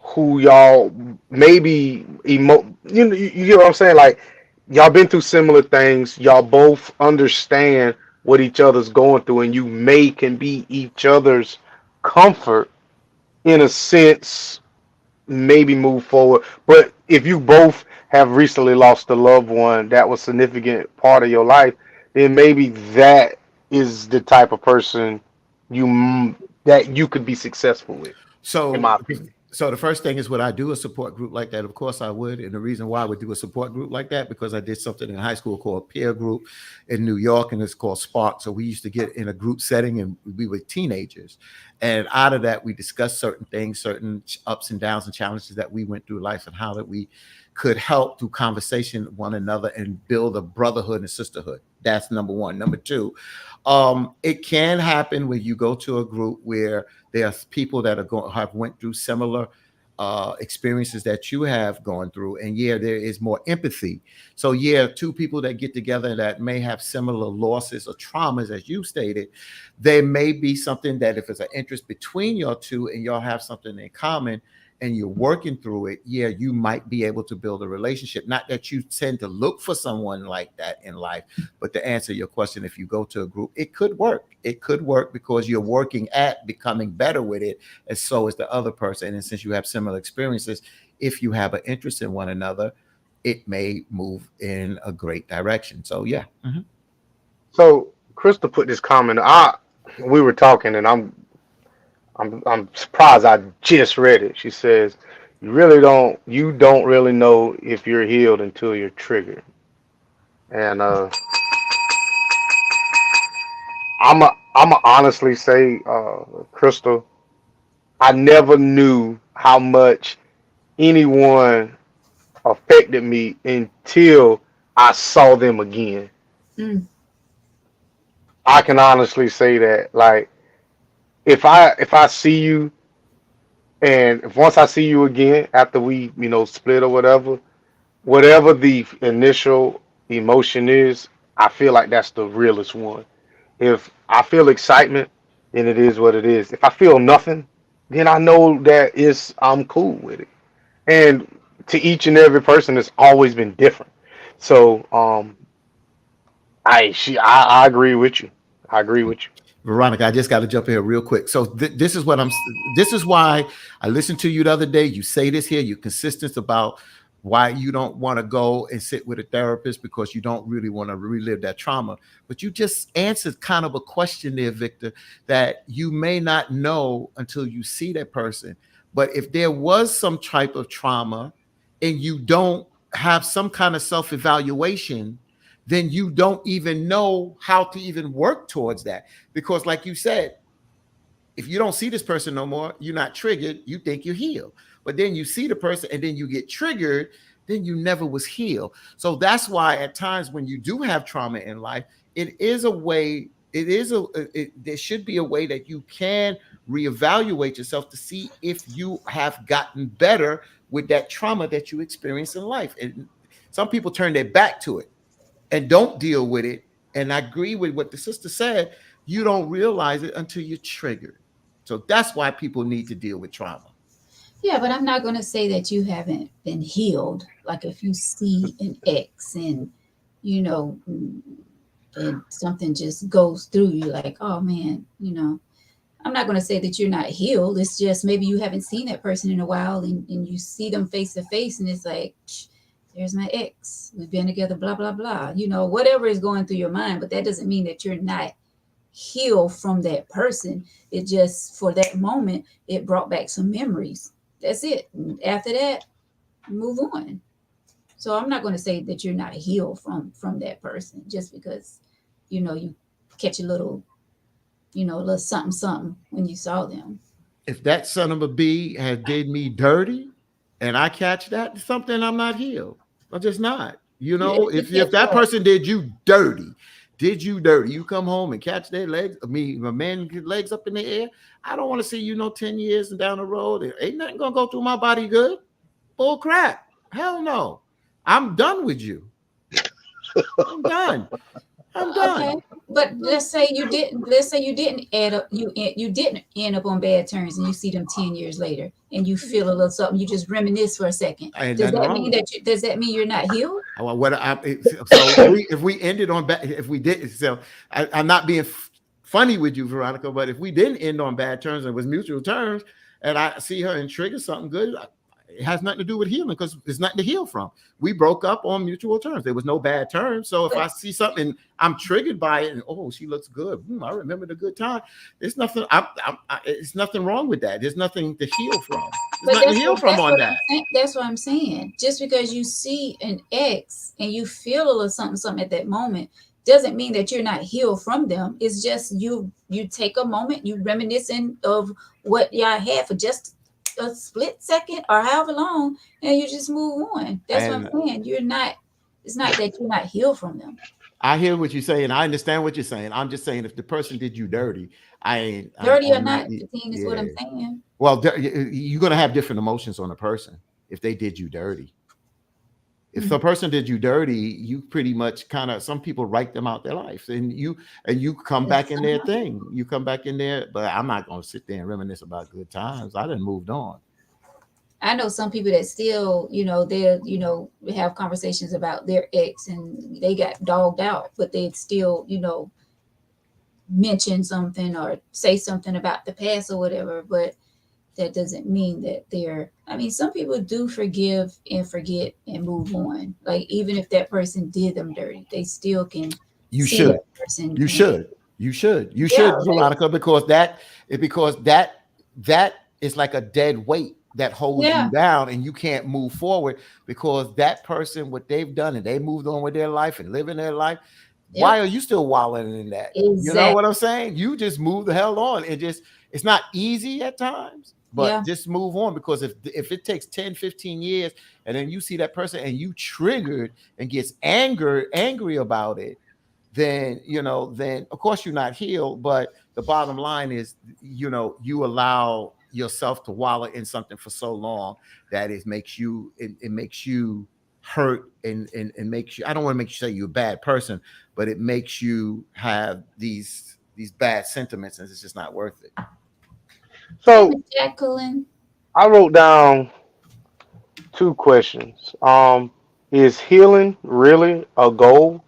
who y'all maybe you get what I'm saying? Like y'all been through similar things, y'all both understand what each other's going through, and you may can be each other's comfort in a sense, maybe move forward. But if you both have recently lost a loved one that was a significant part of your life, then maybe that is the type of person that you could be successful with, in So, my opinion. so the first thing is, would I do a support group like that? Of course I would. And the reason why I would do a support group like that, because I did something in high school called peer group in New York, and it's called Spark. So we used to get in a group setting and we were teenagers. And out of that, we discussed certain things, certain ups and downs and challenges that we went through life and how that we could help through conversation with one another and build a brotherhood and sisterhood. That's number one. Number two, it can happen when you go to a group where there's people that are going have went through similar experiences that you have gone through, and yeah, there is more empathy. So yeah, two people that get together that may have similar losses or traumas, as you stated, there may be something that if it's an interest between y'all two and y'all have something in common and you're working through it, yeah, you might be able to build a relationship. Not that you tend to look for someone like that in life, but to answer your question, if you go to a group, it could work. It could work because you're working at becoming better with it, and so is the other person. And since you have similar experiences, if you have an interest in one another, it may move in a great direction. So yeah. Mhm. So Crystal put this comment. We were talking, and I'm surprised I just read it. She says, you don't really know if you're healed until you're triggered." And I'm honestly say, Crystal, I never knew how much anyone affected me until I saw them again. Mm. I can honestly say that, like, if I see you, and if once I see you again after we split or whatever the initial emotion is, I feel like that's the realest one. If I feel excitement, then it is what it is. If I feel nothing, then I know that I'm cool with it. And to each and every person, it's always been different. So I agree with you. I agree with you. Veronica, I just got to jump in here real quick. So this is what I'm. This is why I listened to you the other day. You say this here. You're consistent about why you don't want to go and sit with a therapist because you don't really want to relive that trauma. But you just answered kind of a question there, Victor, that you may not know until you see that person. But if there was some type of trauma and you don't have some kind of self evaluation, then you don't even know how to even work towards that. Because, like you said, if you don't see this person no more, you're not triggered, you think you're healed. But then you see the person and then you get triggered, then you never was healed. So that's why at times when you do have trauma in life, it is a way, there should be a way that you can reevaluate yourself to see if you have gotten better with that trauma that you experienced in life. And some people turn their back to it and don't deal with it. And I agree with what the sister said. You don't realize it until you're triggered. So that's why people need to deal with trauma. Yeah, but I'm not going to say that you haven't been healed. Like if you see an ex and, you know, and something just goes through you, like, oh man, I'm not going to say that you're not healed. It's just maybe you haven't seen that person in a while and you see them face to face and it's like, there's my ex. We've been together, blah, blah, blah. Whatever is going through your mind, but that doesn't mean that you're not healed from that person. It just, for that moment, it brought back some memories. That's it. And after that, move on. So I'm not going to say that you're not healed from that person just because, you catch a little something, something when you saw them. If that son of a bee has did me dirty and I catch that, it's something I'm not healed. I'm just not. If that person did you dirty, you come home and catch their legs, my man legs up in the air. I don't want to see 10 years and down the road. Ain't nothing gonna go through my body good. Bull crap. Hell no. I'm done with you. I'm done. Okay, but let's say you didn't. Let's say you didn't add up. You didn't end up on bad terms, and you see them 10 years later, and you feel a little something. You just reminisce for a second. Does that mean that? Does that mean you're not healed? If we ended on bad, if we did, so I'm not being funny with you, Veronica, but if we didn't end on bad terms and it was mutual terms, and I see her and trigger something good, it has nothing to do with healing because there's nothing to heal from. We broke up on mutual terms. There was no bad terms. So if I see something, I'm triggered by it, and she looks good. I remember the good time. There's nothing. It's nothing wrong with that. There's nothing to heal from. There's nothing to heal from on that. That's what I'm saying. Just because you see an ex and you feel a little something, something at that moment, doesn't mean that you're not healed from them. It's just you take a moment, you reminiscing of what y'all had for just a split second or however long, and you just move on. That's what I'm saying. It's not that you're not healed from them. I hear what you're saying. I understand what you're saying. I'm just saying if the person did you dirty, dirty or not, is what I'm saying. Well, you're gonna have different emotions on a person if they did you dirty. If the person did you dirty, you pretty much some people write them out their life, and you come back in their thing. You come back in there, but I'm not gonna sit there and reminisce about good times. I done moved on. I know some people that still, they'll, have conversations about their ex and they got dogged out, but they'd still, mention something or say something about the past or whatever. But that doesn't mean that some people do forgive and forget and move on. Like even if that person did them dirty, they still can. You should, Veronica, because that is like a dead weight that holds you down and you can't move forward because that person, what they've done and they moved on with their life and living their life. Yep. Why are you still wallowing in that? Exactly. You know what I'm saying? You just move the hell on and it's not easy at times, but just move on because if it takes 10, 15 years and then you see that person and you triggered and gets angry about it, then of course you're not healed. But the bottom line is, you allow yourself to wallow in something for so long that it makes you hurt and makes you, I don't want to make you say you're a bad person, but it makes you have these bad sentiments and it's just not worth it. So Jacqueline, I wrote down 2 questions. Is healing really a goal?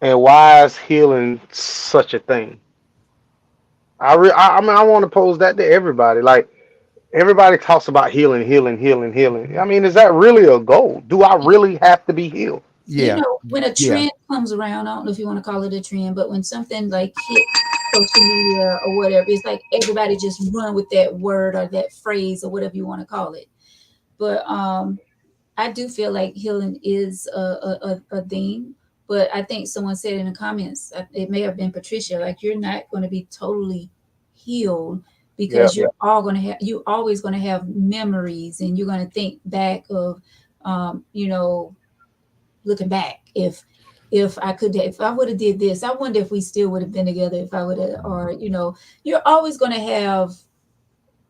And why is healing such a thing? I want to pose that to everybody. Like, everybody talks about healing, healing, healing, healing. I mean, is that really a goal? Do I really have to be healed? You Yeah, know, when a yeah, trend comes around, I don't know if you want to call it a trend, but when something like hit social media or whatever, it's like everybody just run with that word or that phrase or whatever you want to call it. But I do feel like healing is a thing. But I think someone said in the comments, it may have been Patricia, like you're not going to be totally healed Yeah. because you're always going to have memories and you're going to think back of, you know, looking back. If I could, if I would have did this, I wonder if we still would have been together if I would have, or, you know, you're always going to have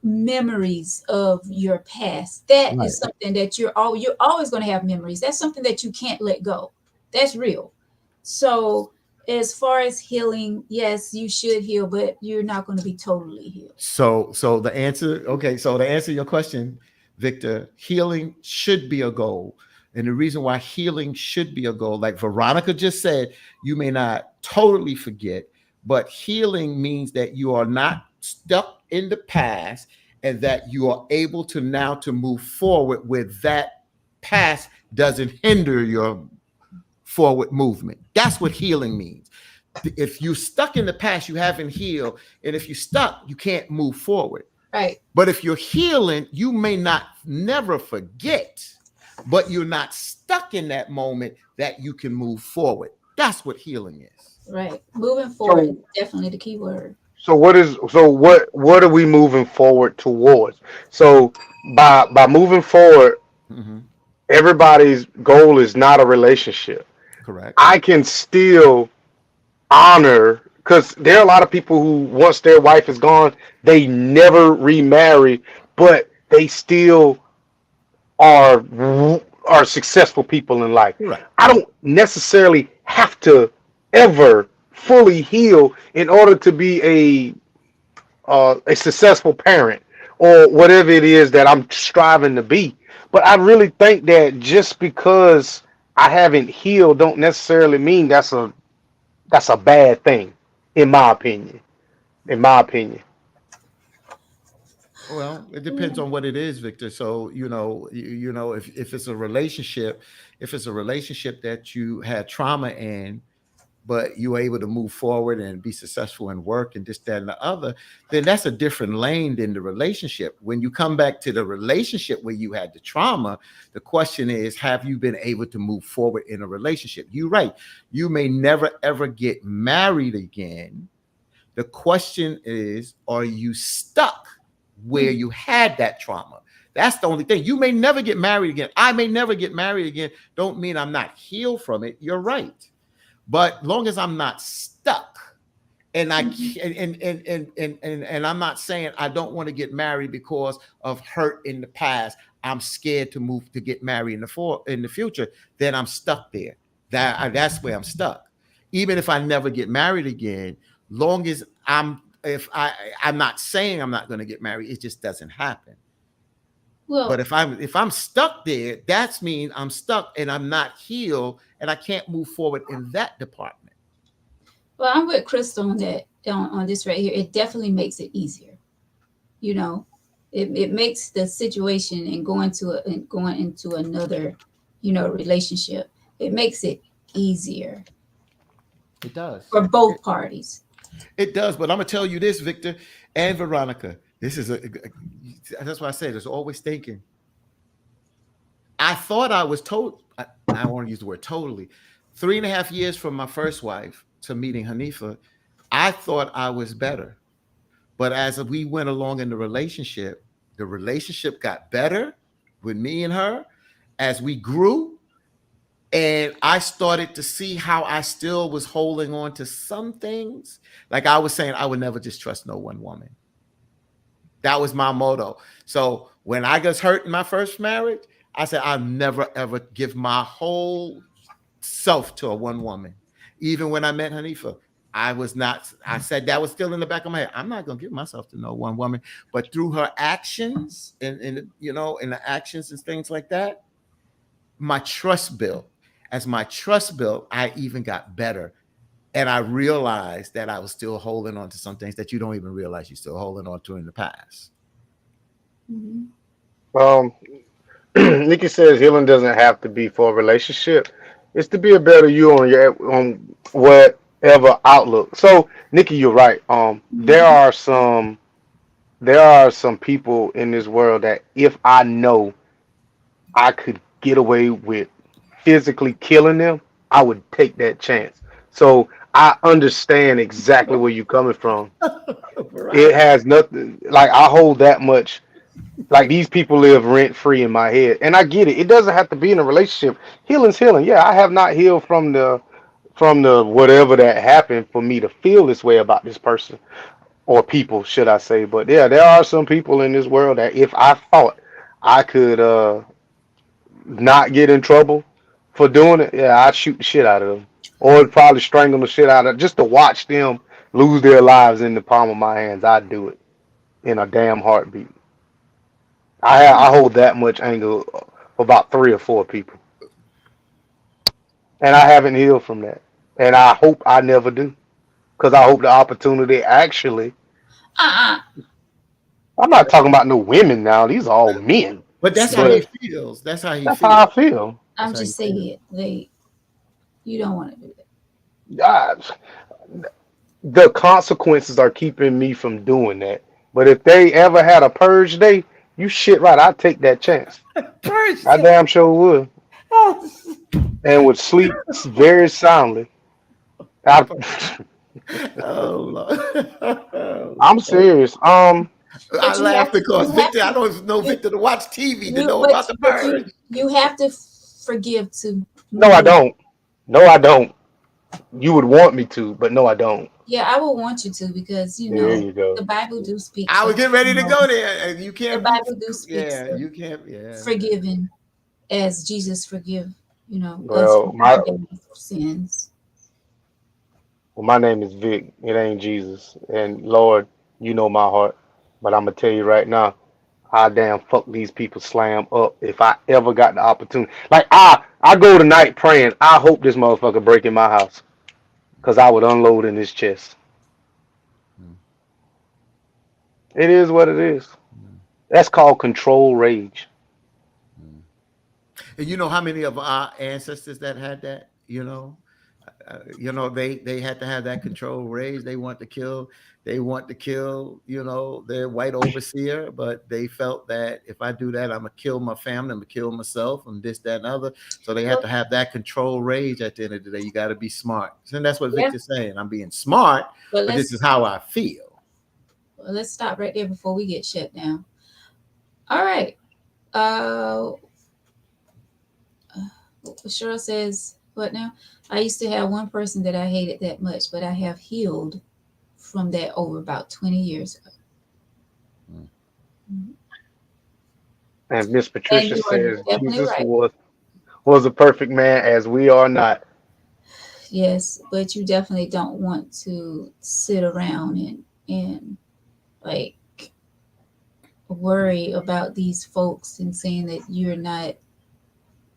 memories of your past. That right. is something that you're always going to have memories. That's something that you can't let go. That's real. So as far as healing, yes, you should heal, but you're not going to be totally healed. So the answer, okay, so to answer your question, Victor, healing should be a goal. And the reason why healing should be a goal, like Veronica just said, you may not totally forget, but healing means that you are not stuck in the past and that you are able to now to move forward with that past doesn't hinder your forward movement. That's what healing means. If you're stuck in the past, you haven't healed. And if you're stuck, you can't move forward. Right. But if you're healing, you may not never forget, but you're not stuck in that moment that you can move forward. That's what healing is. Right. Moving forward is So definitely the key word. what are we moving forward towards? So by moving forward, Mhm. everybody's goal is not a relationship. Correct. I can still honor, because there are a lot of people who once their wife is gone, they never remarry, but they still are are successful people in life. Correct. I don't necessarily have to ever fully heal in order to be a successful parent or whatever it is that I'm striving to be. But I really think that just because I haven't healed don't necessarily mean that's a bad thing, in my opinion. In my opinion. Well, it depends on what it is, Victor. So, if it's a relationship, if it's a relationship that you had trauma in, but you were able to move forward and be successful in work and this, that, and the other, then that's a different lane than the relationship. When you come back to the relationship where you had the trauma, the question is, have you been able to move forward in a relationship? You're right. You may never, ever get married again. The question is, are you stuck where you had that trauma? That's the only thing. You may never get married again. I may never get married again. Don't mean I'm not healed from it. You're right. But long as I'm not stuck, and I and I'm not saying I don't want to get married because of hurt in the past. I'm scared to move to get married in the future. Then I'm stuck there. That's where I'm stuck. Even if I never get married again, long as I'm not saying I'm not going to get married. It just doesn't happen. But Well, if I'm stuck there, that's mean I'm stuck and I'm not healed and I can't move forward in that department. well, I'm with Crystal on that on this right here. It definitely makes it easier. You know, it makes the situation and going into another, you know, relationship. It makes it easier It does. for both It, parties. it does. But I'm gonna tell you this, Victor and Veronica. This is that's why I say there's always thinking. I thought I was told. I want to use the word totally. 3.5 years from my first wife to meeting Hanifa, I thought I was better. But as we went along in the relationship got better with me and her as we grew. And I started to see how I still was holding on to some things. Like I was saying, I would never just trust no one woman. That was my motto. So when I got hurt in my first marriage, I said, I'll never, ever give my whole self to a one woman. Even when I met Hanifa, I was not, I said that was still in the back of my head. I'm not going to give myself to no one woman. But through her actions and the actions and things like that, my trust built. As my trust built, I even got better. And I realized that I was still holding on to some things that you don't even realize you're still holding on to in the past. Mhm. Um, Nikki says healing doesn't have to be for a relationship. It's to be a better you on your on whatever outlook. So, Nikki, you're right. Mhm. There are some people in this world that if I know I could get away with physically killing them, I would take that chance. So I understand exactly where you're coming from. It Right. has nothing like I hold that much. Like these people live rent free in my head, and I get it. It doesn't have to be in a relationship. Healing's healing. Yeah, I have not healed from the whatever that happened for me to feel this way about this person or people, should I say? But yeah, there are some people in this world that if I thought I could not get in trouble for doing it, yeah, I'd shoot the shit out of them, or I'd probably strangle the shit out of just to watch them lose their lives in the palm of my hands. I'd do it in a damn heartbeat. I hold that much anger for about three or four people, and I haven't healed from that, and I hope I never do, because I hope the opportunity actually. Uh-uh. I'm not talking about no women now; these are all men, But that's how he but feels. That's how he that's how I feels. feel. That's I'm how he just feels. saying, like, you don't want to do that. I, the consequences are keeping me from doing that. But if they ever had a purge day, you shit right, I'd take that chance. I Person. damn sure would, and would sleep very soundly. I, Oh Lord. I'm serious. I But you laugh have to, because you have Victor, I to, don't know you, Victor to watch TV to you, know about the but purge. you have to forgive to No, I move. don't. No, I don't. You would want me to, but no, I don't. Yeah, I would want you to because There you the go. Bible do speaks I was of, getting ready to go there, and you the can't be. Bible do speaks Yeah, of you can't. Yeah. forgiving as Jesus forgive, us Well, from my our daily sins. well, my name is Vic. It ain't Jesus. And Lord, you know my heart. But I'm gonna tell you right now, I damn fuck these people slam up if I ever got the opportunity. Like I go tonight praying. I hope this motherfucker break in my house because I would unload in his chest. Mm, It is what it is. mm, That's called control rage. mm. And you know how many of our ancestors that had that? They had to have that control raised. They want to kill, their white overseer, but they felt that if I do that, I'm gonna kill my family, I'm gonna kill myself, and this, that, and other. So they had Well, to have that control rage at the end of the day. You got to be smart, and that's what yeah, Victor's saying. I'm being smart, but but this is how I feel. let's stop right there before we get shut down. All right. Uh, Cheryl says, "What now? I used to have one person that I hated that much, but I have healed from that over about 20 years ago." Mm. Mhm. And Miss And Patricia you are says definitely Jesus right. was a perfect man as we are not. Yes, but you definitely don't want to sit around and like worry about these folks and saying that you're not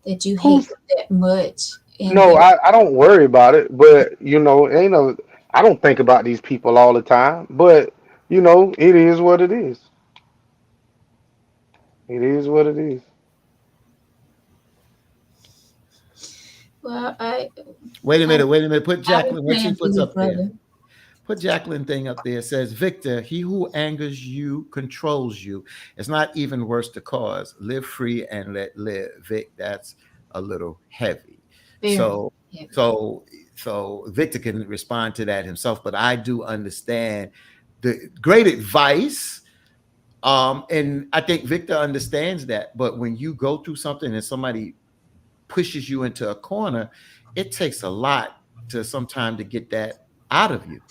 that you hate Who's them that much and no, they're I don't worry about it, but ain't no I don't think about these people all the time, but it is what it is. It is what it is. well, I Wait a I minute, wait a minute. Put I've been Jacqueline, what she praying for puts you, up there. brother. Put Jacqueline thing up there. It says, Victor, he who angers you controls you. It's not even worse to cause. Live free and let live. Vic, that's a little heavy. Very So, heavy. so, so Victor can respond to that himself, but I do understand the great advice. And I think Victor understands that. But when you go through something and somebody pushes you into a corner, it takes a lot to sometime to get that out of you.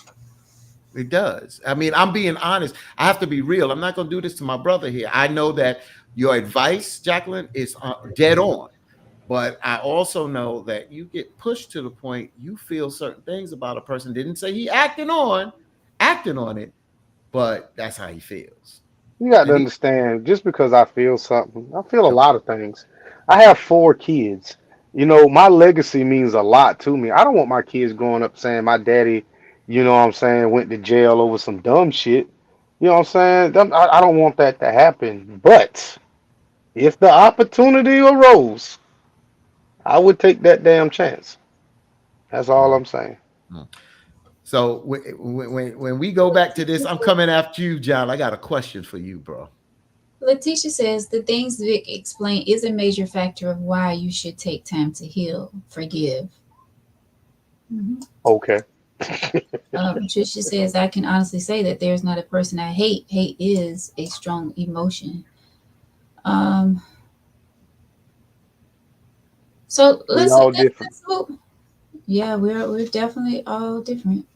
It does. I mean, I'm being honest. I have to be real. I'm not going to do this to my brother here. I know that your advice, Jacqueline, is dead on. But I also know that you get pushed to the point you feel certain things about a person. Didn't say he acting on it, but that's how he feels. You got to And he, understand, just because I feel something, I feel a okay. lot of things. I have four kids. My legacy means a lot to me. I don't want my kids growing up saying my daddy, what I'm saying, went to jail over some dumb shit. You know what I'm saying? I don't want that to happen. But if the opportunity arose, I would take that damn chance. That's all Mhm. I'm saying. Mhm. So when we go back to this, I'm coming after you, John. I got a question for you, bro. Letitia says the things Vic explained is a major factor of why you should take time to heal, forgive. Mhm. Okay. Trisha says, I can honestly say that there's not a person I hate. Hate is a strong emotion. Um, so We let's all let's, different. let's move. Yeah, we're definitely all different.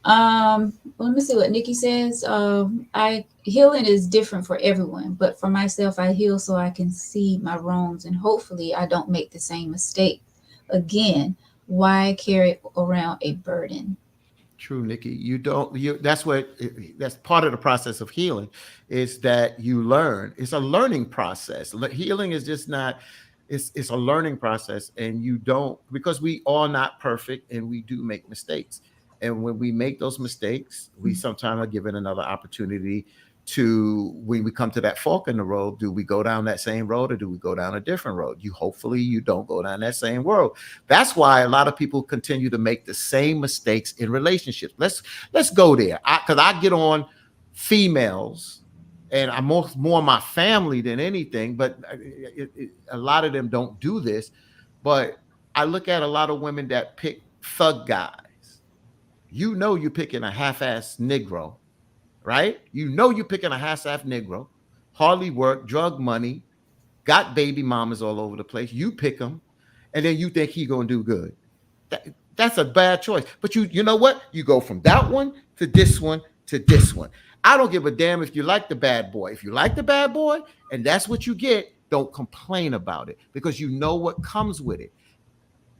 Let me see what Nikki says. I healing is different for everyone, but for myself, I heal so I can see my wrongs and hopefully I don't make the same mistake again. Why carry around a burden? True, Nikki. You don't. You. That's what. That's part of the process of healing, is that you learn. It's a learning process. Healing is just not. It's a learning process, and you don't, because we are not perfect, and we do make mistakes. And when we make those mistakes, we sometimes are given another opportunity to, when we come to that fork in the road, do we go down that same road or do we go down a different road? You, hopefully you don't go down that same road. That's why a lot of people continue to make the same mistakes in relationships. Let's go there. Because I get on females, and I'm more my family than anything, but a lot of them don't do this. But I look at a lot of women that pick thug guys. You know, you're picking a half-ass Negro, right? You know, you're picking a half-ass Negro, hardly work, drug money, got baby mamas all over the place. You pick him, and then you think he gonna do good. That's a bad choice. But you know what? You go from that one to this one to this one. I don't give a damn if you like the bad boy. If you like the bad boy and that's what you get, don't complain about it, because you know what comes with it.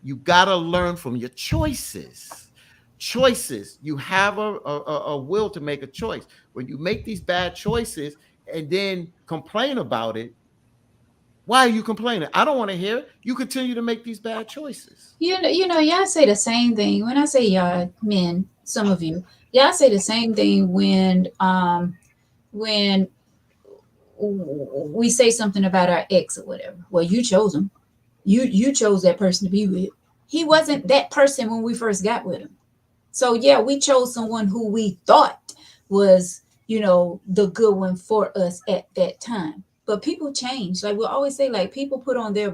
You got to learn from your choices. Choices. You have a will to make a choice. When you make these bad choices and then complain about it, why are you complaining? I don't want to hear it. You continue to make these bad choices. Y'all say the same thing. When I say y'all, men, some of you, y'all say the same thing when we say something about our ex or whatever. Well, you chose him. You chose that person to be with. He wasn't that person when we first got with him. So yeah, we chose someone who we thought was, the good one for us at that time. But people change. Like we always say, like people put on their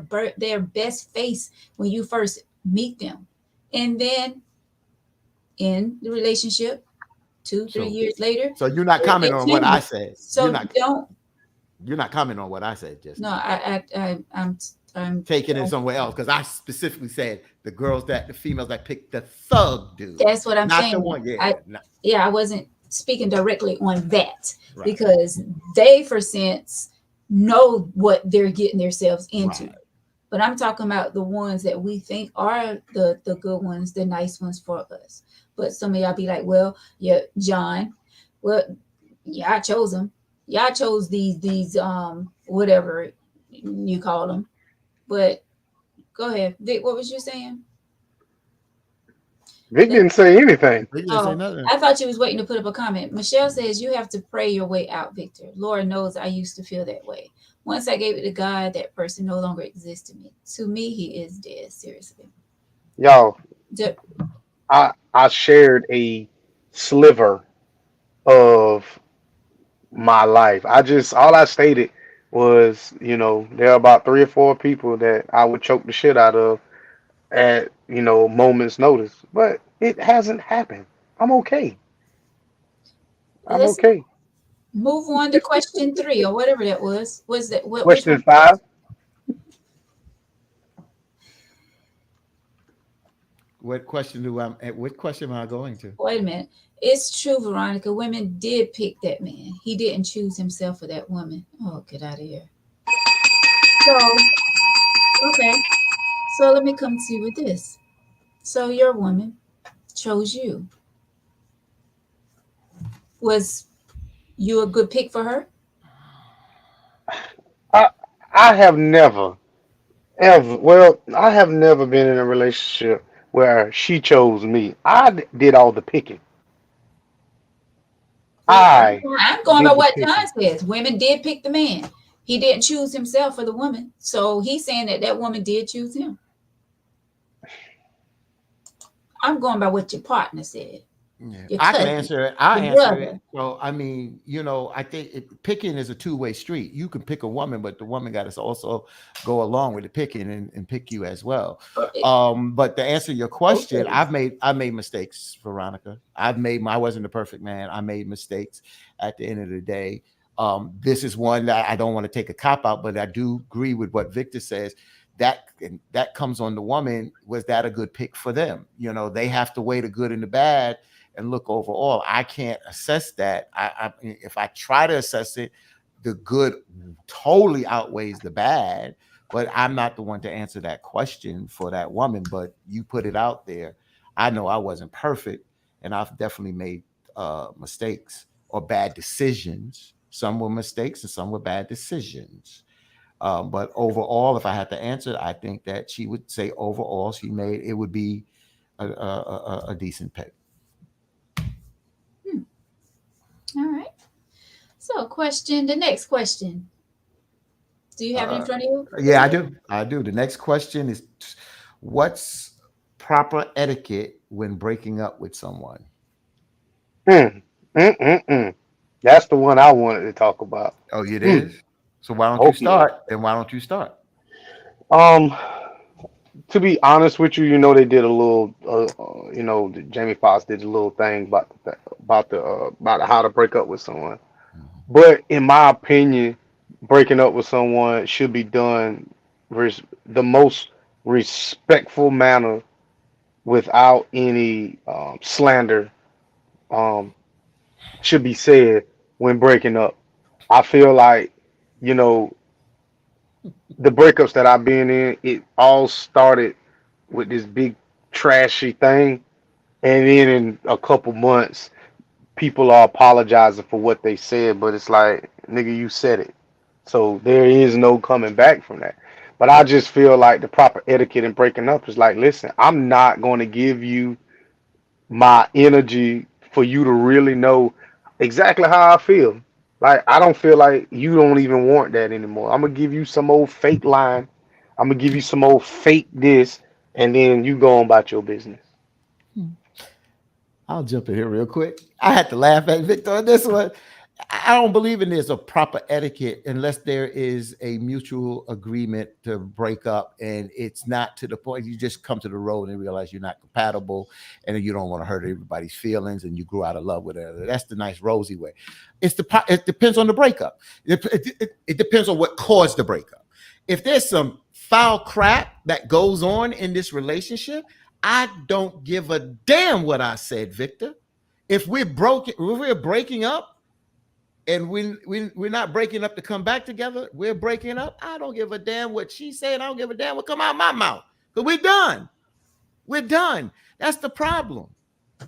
best face when you first meet them, and then in the relationship, 2 3 years So later, so you're not it commenting on what I changes. said. So don't. You're not commenting on what I said just No, now. I'm Taking it somewhere else, because I specifically said the females that pick the thug dude, that's what I'm not the saying. one. Yeah, I not, Yeah, I wasn't speaking directly on that right, because they, for sense, know what they're getting themselves into. right. But I'm talking about the ones that we think are the good ones, the nice ones for us. But some of y'all be like, well, yeah, John, well, yeah, I chose them. Y'all chose these whatever you call them. But go ahead, Vic. What was you saying? Vic didn't say anything. They didn't say Oh, nothing. I thought you was waiting to put up a comment. Michelle says you have to pray your way out, Victor. Lord knows I used to feel that way. Once I gave it to God, that person no longer exists to me. To me, he is dead. Seriously. Y'all, D- I shared a sliver of my life. All I stated was, there are about 3 or 4 people that I would choke the shit out of at, moments notice. But it hasn't happened. I'm okay. I'm let's okay. move on to question 3 or whatever that was. Was that what? Which one? Question 5. What question do I? What question am I going to? Wait a minute. It's true, Veronica. Women did pick that man. He didn't choose himself for that woman. Oh, get out of here. So, okay. So let me come to you with this. So your woman chose you. Was you a good pick for her? I I have never ever I have never been in a relationship where she chose me. Did all the picking. Well, I I'm going by did the what John picking. says. Women did pick the man. He didn't choose himself for the woman. So he's saying that that woman did choose him. I'm going by what your partner said, Yeah, your I can cousin, answer it. I'll your answer it. brother. So, I mean, I think picking is a two-way street. You can pick a woman, but the woman got to also go along with the picking and pick you as well. Or But to answer your both question, ways. I made mistakes, Veronica. I wasn't the perfect man. I made mistakes at the end of the day. This is one that I don't want to take a cop out, but I do agree with what Victor says. That comes on the woman. Was that a good pick for them? They have to weigh the good and the bad and look overall. I can't assess that. If I try to assess it, the good totally outweighs the bad. But I'm not the one to answer that question for that woman. But you put it out there. I know I wasn't perfect, and I've definitely made mistakes or bad decisions. Some were mistakes and some were bad decisions. But overall, if I had to answer, I think that she would say overall she made it would be a decent pick. Hmm. All right. So, the next question. Do you have it in Uh, front of you, yeah, I Victor? do. I do. The next question is, what's proper etiquette when breaking up with someone? Mm, mm. That's the one I wanted to talk about. Oh, it Mm. is. So why don't you Oh yeah. start? Then why don't you start? Um, to be honest with you, they did a little, Jamie Foxx did a little thing about how to break up with someone. Mhm. But in my opinion, breaking up with someone should be done the most respectful manner without any slander. Um, should be said when breaking up. I feel like, you know, the breakups that I've been in, it all started with this big trashy thing, and then in a couple months, people are apologizing for what they said, but it's like, nigga, you said it. So there is no coming back from that. But I just feel like the proper etiquette in breaking up is like, listen, I'm not going to give you my energy for you to really know exactly how I feel. Like, I don't feel like you don't even want that anymore. I'm gonna give you some old fake line. I'm gonna give you some old fake this, and then you go on about your business. I'll jump in here real quick. I had to laugh at Victor on this one. I don't believe in there's a proper etiquette unless there is a mutual agreement to break up, and it's not to the point you just come to the road and realize you're not compatible, and you don't want to hurt everybody's feelings, and you grew out of love with her. That's the nice rosy way. It depends on the breakup. It depends on what caused the breakup. If there's some foul crap that goes on in this relationship, I don't give a damn what I said, Victor. If we're breaking up and we're not breaking up to come back together, we're breaking up. I don't give a damn what she said. I don't give a damn what come out of my mouth. Because we're done. We're done. That's the problem.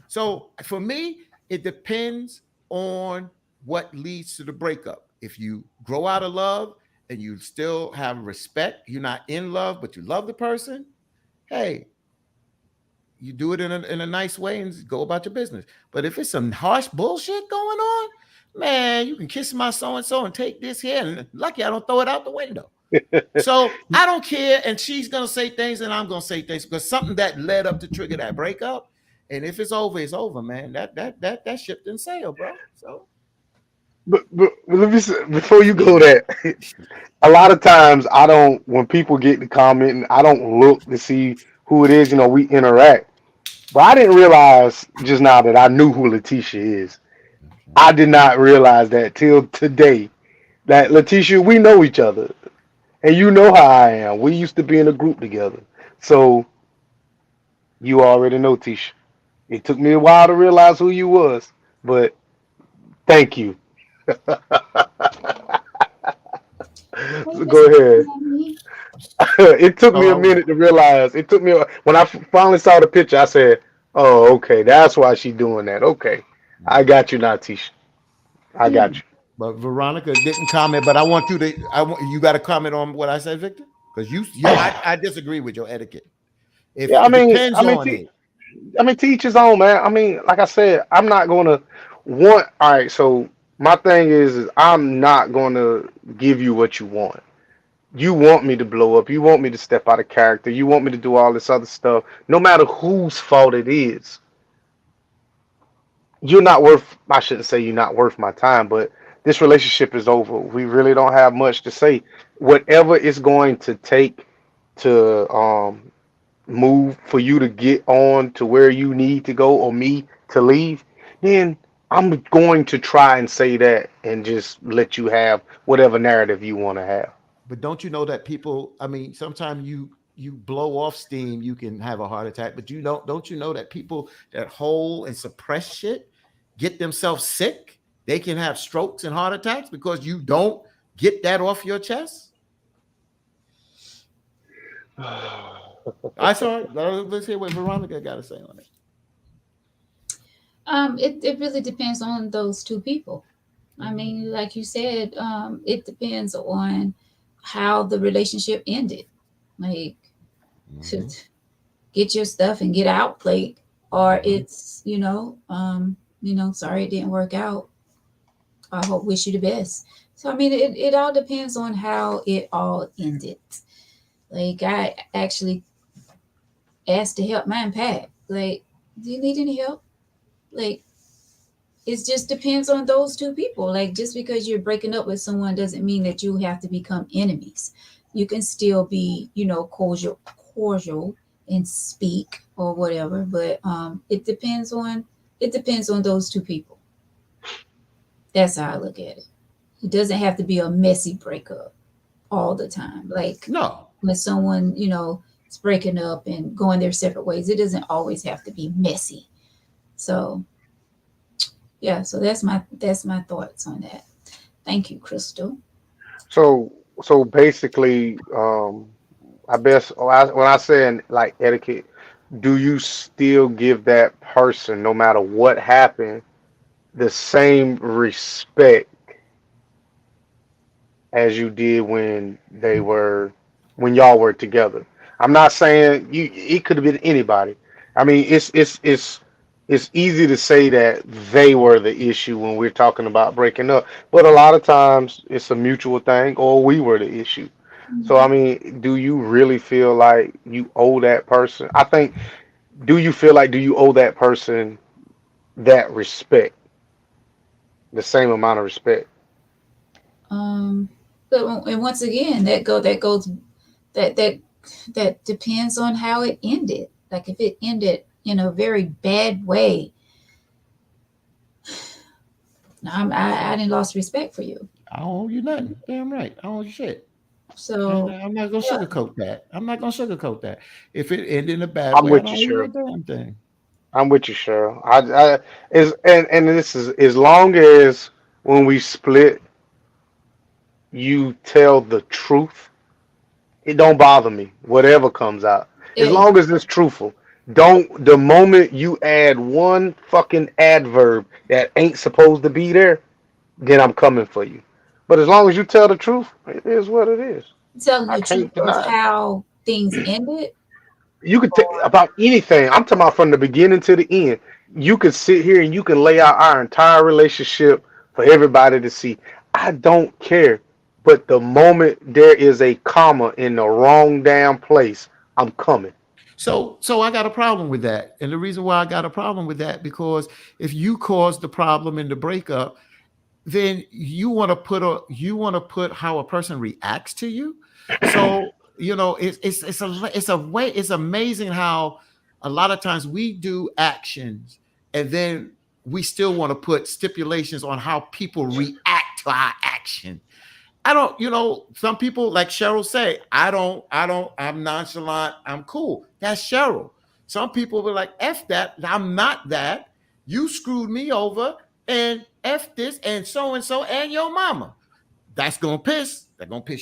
So for me, it depends on what leads to the breakup. If you grow out of love and you still have respect, you're not in love, but you love the person, hey, you do it in a nice way and go about your business. But if it's some harsh bullshit going on, man, you can kiss my so and so and take this here. And lucky I don't throw it out the window. So I don't care. And she's gonna say things and I'm gonna say things because something that led up to trigger that breakup. And if it's over, man. That ship didn't sail, bro. So But let me say, before you go there, a lot of times I don't. When people get the comment, I don't look to see who it is. We interact. But I didn't realize just now that I knew who Letitia is. I did not realize that till today. That Letitia, we know each other, and you know how I am. We used to be in a group together, so you already know Tisha. It took me a while to realize who you was, but thank you. Hey, So go Miss ahead. Tammy. It took me a oh, minute to realize. It took me when I finally saw the picture. I said, "Oh, okay, that's why she's doing that." Okay, I got you now, Tisha. I got Hmm. you. but Veronica didn't comment. But I want you to. I want you got to comment on what I said, Victor, because I disagree with your etiquette. If Yeah, it depends I mean, on it. I mean, to each his own, man. I mean, like I said, I'm not gonna. One, all right. So my thing is I'm not going to give you what you want. You want me to blow up. You want me to step out of character. You want me to do all this other stuff. No matter whose fault it is, you're not worth. I shouldn't say you're not worth my time, but this relationship is over. We really don't have much to say. Whatever it's going to take to move for you to get on to where you need to go or me to leave, then I'm going to try and say that and just let you have whatever narrative you want to have. But don't you know that people? I mean, sometimes you blow off steam, you can have a heart attack. But don't you know that people that hold and suppress shit get themselves sick? They can have strokes and heart attacks because you don't get that off your chest. I saw it. Let's hear what Veronica got to say on it. It really depends on those two people. I mean, like you said, it depends on how the relationship ended. Like, Mm-hmm. get your stuff and get out, like, or Mm-hmm. it's sorry it didn't work out. I hope wish you the best. So I mean, it all depends on how it all ended. Like I actually asked to help mine pack. Like, do you need any help? Like, it just depends on those two people. Like, just because you're breaking up with someone doesn't mean that you have to become enemies. You can still be, cordial and speak or whatever. But it depends on those two people. That's how I look at it. It doesn't have to be a messy breakup all the time. Like No. when someone, is breaking up and going their separate ways, it doesn't always have to be messy. So yeah, so that's my thoughts on that. Thank you, Crystal. So basically, I guess when I say like etiquette, do you still give that person, no matter what happened, the same respect as you did when y'all were together? I'm not saying you. It could have been anybody. I mean, it's easy to say that they were the issue when we're talking about breaking up, but a lot of times it's a mutual thing, or we were the issue. So I Mhm. mean, do you really feel like you owe that person? I think. Do you feel like do you owe that person that respect, the same amount of respect? Um, and once again, that depends on how it ended. Like if it ended in a very bad way, I didn't lost respect for you. I don't owe you nothing. Damn right. I don't owe you shit. And So I'm not gonna yeah, sugarcoat that. I'm not gonna sugarcoat that. If it ended in a bad I'm way, I with don't you, owe you a sure. damn thing. I'm with you, Cheryl. I is and this is as long as when we split, you tell the truth. It don't bother me. Whatever comes out, as it, long as it's truthful. Don't the moment you add one fucking adverb that ain't supposed to be there, then I'm coming for you. But as long as you tell the truth, it is what it is. telling I the truth can't of deny it. how things ended. You could take about anything. I'm talking about from the beginning to the end. You could sit here and you can lay out our entire relationship for everybody to see. I don't care. But the moment there is a comma in the wrong damn place, I'm coming. So I got a problem with that. And the reason why I got a problem with that, because if you caused the problem in the breakup, then you want to put how a person reacts to you. So it's a way. It's amazing how a lot of times we do actions and then we still want to put stipulations on how people react to our action. I don't, some people like Cheryl say, I'm nonchalant, I'm cool. That's Cheryl. Some people were like, F that, I'm not that. You screwed me over and F this and so and your mama. That's gonna piss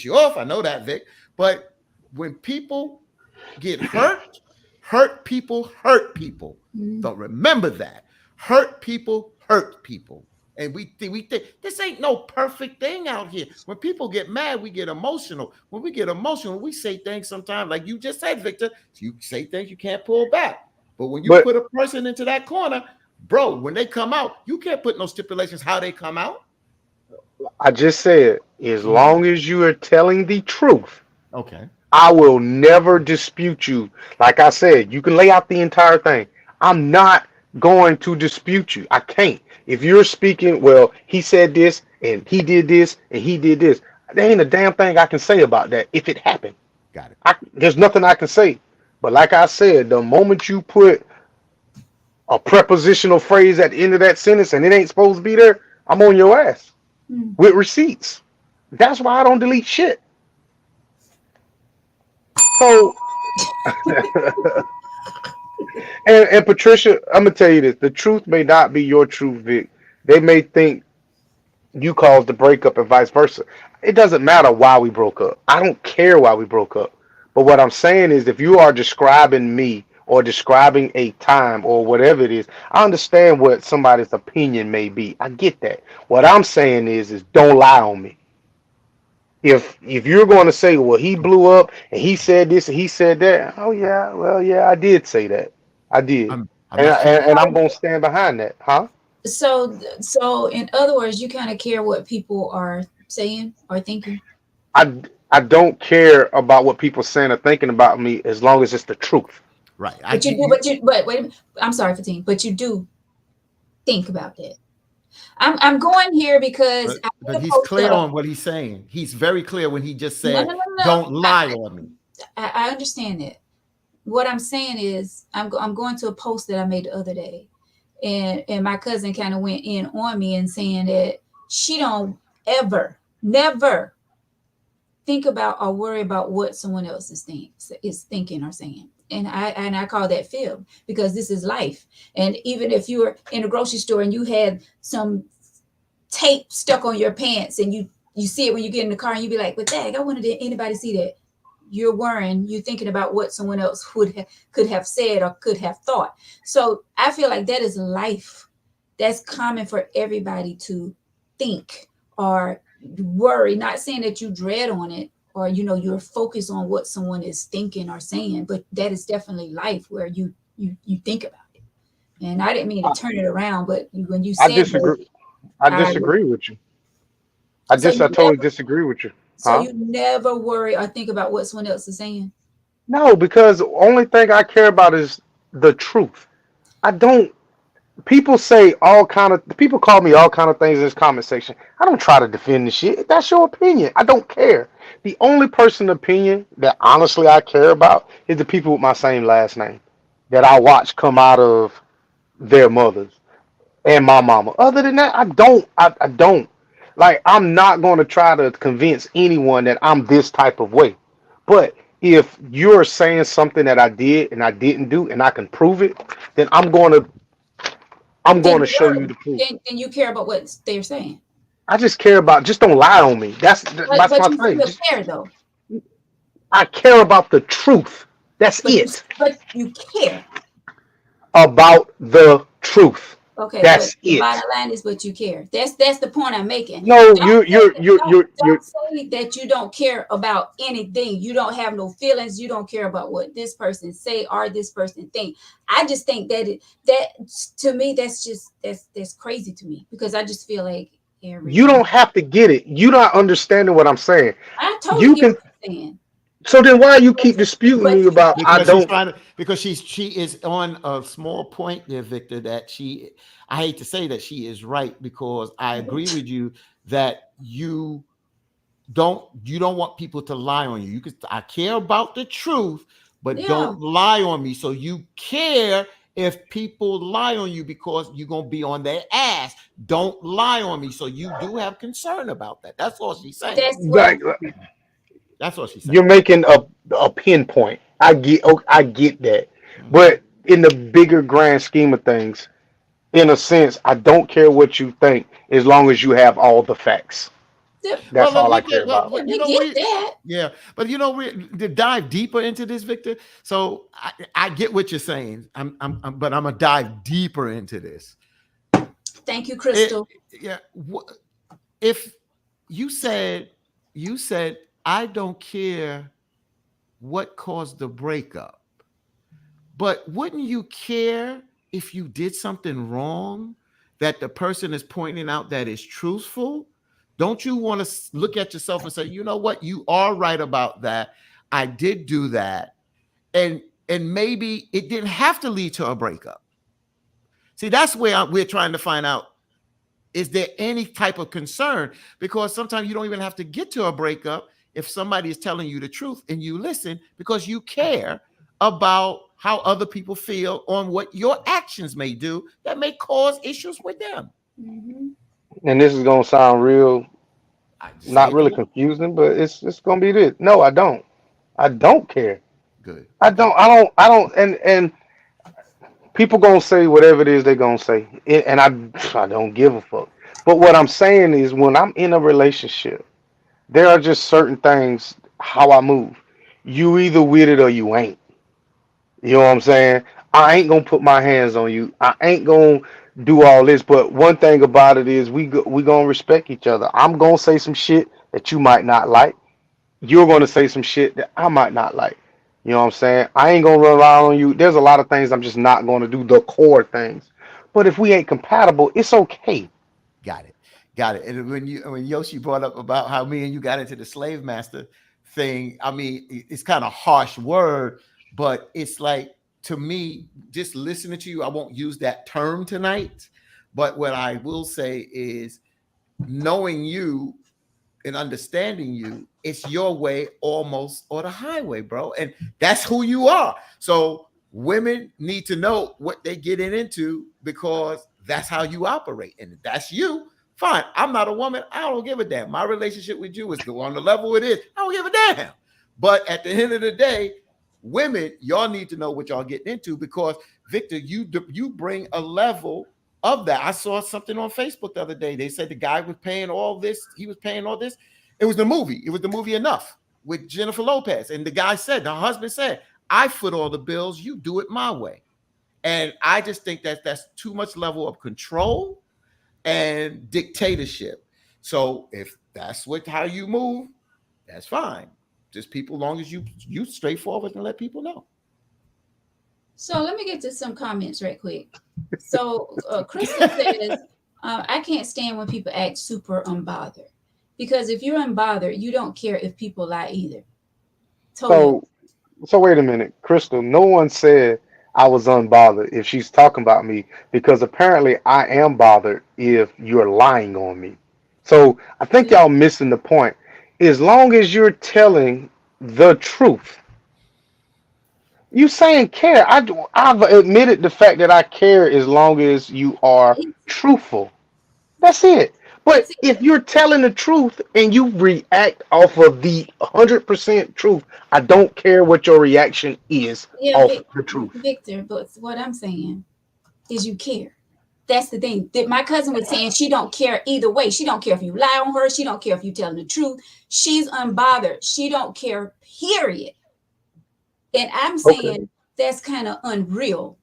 you off. I know that, Vic. But when people get hurt people hurt people. Mm, Don't remember that. Hurt people hurt people. And we think this ain't no perfect thing out here. When people get mad, we get emotional. When we get emotional, we say things sometimes, like you just said, Victor. You say things you can't pull back. But when you But put a person into that corner, bro, when they come out, you can't put no stipulations how they come out. I just said, as Mhm. long as you are telling the truth, Okay. I will never dispute you. Like I said, you can lay out the entire thing. I'm not going to dispute you. I can't. If you're speaking, well, he said this and he did this and he did this. There ain't a damn thing I can say about that if it happened. Got it. There's nothing I can say. But like I said, the moment you put a prepositional phrase at the end of that sentence and it ain't supposed to be there, I'm on your ass Hmm. with receipts. That's why I don't delete shit. So, and Patricia, I'm gonna tell you this: the truth may not be your truth, Vic. They may think you caused the breakup and vice versa. It doesn't matter why we broke up. I don't care why we broke up. But what I'm saying is, if you are describing me or describing a time or whatever it is, I understand what somebody's opinion may be. I get that. What I'm saying is don't lie on me. If you're going to say, well, he blew up and he said this and he said that, oh yeah, well yeah, I did say that, I did, I'm not trying to. and I'm going to stand behind that, huh? So in other words, you kind of care what people are saying or thinking, I don't care about what people saying or thinking about me as long as it's the truth. Right. but you do, but wait a minute. I'm sorry, Fatine, but you do think about that. I'm going here because I But did a he's post clear up. on what he's saying. He's very clear when he just No, said, no, no, no. "Don't lie on me." I understand that. What I'm saying is, I'm going to a post that I made the other day, and my cousin kind of went in on me and saying that she don't ever, never think about or worry about what someone else is thinking or saying. And I call that fib because this is life. And even if you were in a grocery store and you had some tape stuck on your pants and you see it when you get in the car and you be like, but dang, I wanted anybody to see that. You're worrying, you're thinking about what someone else could have said or could have thought. So I feel like that is life. That's common for everybody to think or worry. Not saying that you dread on it or you're focused on what someone is thinking or saying, but that is definitely life where you think about it. And I didn't mean to I, turn it around, but when you I said that, disagree. I I disagree with you. so I you totally never disagree with you, so huh? you never worry or think about what someone else is saying. No, because the only thing I care about is the truth. I don't. People say all kind of people call me all kind of things in this comment section. I don't try to defend the shit. That's your opinion. I don't care. The only person opinion that honestly I care about is the people with my same last name that I watch come out of their mothers and my mama. Other than that, I don't. I don't. Like I'm not going to try to convince anyone that I'm this type of way. But if you're saying something that I did and I didn't do and I can prove it, then I'm Then going to you show you worry. the proof. Then you care about what they're saying. I just care about just don't lie on me. That's But my you thing. still Just care though. I care about the truth. That's it. But you care. About the truth. Okay, but That's the bottom it. line is, but you care. That's the point I'm making. No, Don't say you're don't say that you don't care about anything. You don't have no feelings. You don't care about what this person say or this person think. I just think that to me that's crazy to me because I just feel like you everyone. don't have to get it. You're not understanding what I'm saying. I totally You get can. what you're saying, So then why you but keep disputing but me you about I Because she's don't? trying to, because she is on a small point there, Victor, that I hate to say that she is right, because I agree with you that you don't want people to lie on you. I care about the truth, but yeah. don't lie on me. So you care if people lie on you because you're gonna be on their ass. Don't lie on me. So you do have concern about that. That's all she's saying. That's well. Like, That's what she's you're saying. making a pinpoint. I get that, Mhm. but in the bigger grand scheme of things, in a sense, I don't care what you think as long as you have all the facts. Well, That's all I care about. but, We get that. yeah, but to dive deeper into this, Victor. So I get what you're saying. But I'm gonna dive deeper into this. Thank you, It, Crystal. yeah. If you said, I don't care what caused the breakup, but wouldn't you care if you did something wrong that the person is pointing out that is truthful, don't you want to look at yourself and say, you know what, you are right about that. I did do that. And maybe it didn't have to lead to a breakup. See, that's where we're trying to find out, is there any type of concern? Because sometimes you don't even have to get to a breakup if somebody is telling you the truth and you listen because you care about how other people feel on what your actions may do that may cause issues with them. Mm-hmm. And this is gonna sound real, I say not it the really way. confusing, but it's gonna be this. No, I don't. I don't care. Good. I Okay. don't. I don't. I don't. And people gonna say whatever it is they gonna say, and I don't give a fuck. But what I'm saying is, when I'm in a relationship, there are just certain things how I move. You either with it or you ain't. You know what I'm saying? I ain't gonna put my hands on you. I ain't gonna do all this. But one thing about it is we gonna respect each other. I'm gonna say some shit that you might not like. You're gonna say some shit that I might not like. You know what I'm saying? I ain't gonna rely on you. There's a lot of things I'm just not gonna do, the core things. But if we ain't compatible, it's okay. Got it. Got it. And when Yoshi brought up about how me and you got into the slave master thing, I mean, it's kind of harsh word, but it's like, to me, just listening to you, I won't use that term tonight. But what I will say is, knowing you and understanding you, it's your way almost or the highway, bro. And that's who you are. So women need to know what they getting into because that's how you operate. And if that's you, fine. I'm not a woman. I don't give a damn. My relationship with you is on the level it is. I don't give a damn. But at the end of the day, women, y'all need to know what y'all getting into because Victor, you bring a level of that. I saw something on Facebook the other day. They said the guy was paying all this. He was paying all this. It was the movie. It was the movie Enough with Jennifer Lopez. And the guy said, the husband said, I foot all the bills. You do it my way. And I just think that that's too much level of control and dictatorship. So if that's how you move, that's fine. Just people, long as you straightforward and let people know. So let me get to some comments right quick. So Crystal says, I can't stand when people act super unbothered. Because if you're unbothered, you don't care if people lie either. Totally. So so wait a minute, Crystal. No one said I was unbothered if she's talking about me because apparently I am bothered if you're lying on me. So I think y'all missing the point. As long as you're telling the truth, you saying care. I've admitted the fact that I care as long as you are truthful. That's it. But That's it. if you're telling the truth and you react off of the 100% truth, I don't care what your reaction is Yeah, off the truth. Victor, but what I'm saying is you care. That's the thing. That my cousin was saying she don't care either way. She don't care if you lie on her. She don't care if you telling the truth. She's unbothered. She don't care, period. And I'm Okay. saying that's kind of unreal.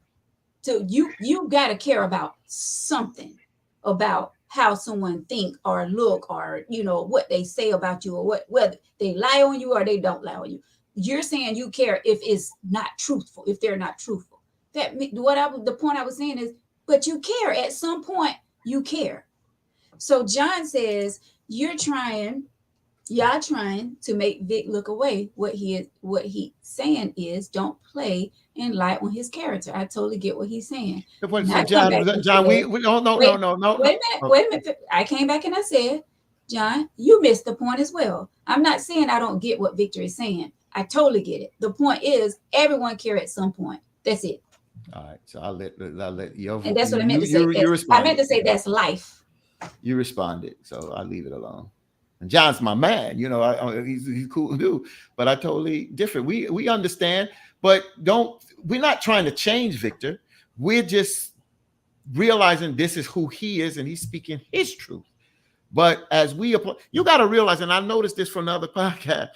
So you got to care about something, about how someone think or look or what they say about you or whether they lie on you or they don't lie on you. You're saying you care if it's not truthful, if they're not truthful. The point I was saying is, but you care at some point. You care. So John says y'all trying to make Vic look away. What he saying is, don't play and lie on his character. I totally get what he's saying. And So I come back and John, said, we no, no, no, wait, no, no, wait no. a minute, Oh, wait a minute. I came back and I said, John, you missed the point as well. I'm not saying I don't get what Victor is saying. I totally get it. The point is, everyone care at some point. That's it. all right. So I'll let you And that's what I meant you to say. you I meant responded. to say that's life. You responded. So I'll leave it alone. And John's my man. He's cool dude. But I totally different. We understand, but we're not trying to change Victor. We're just realizing this is who he is and he's speaking his truth. But as we apply, you got to realize, and I noticed this from the other podcast,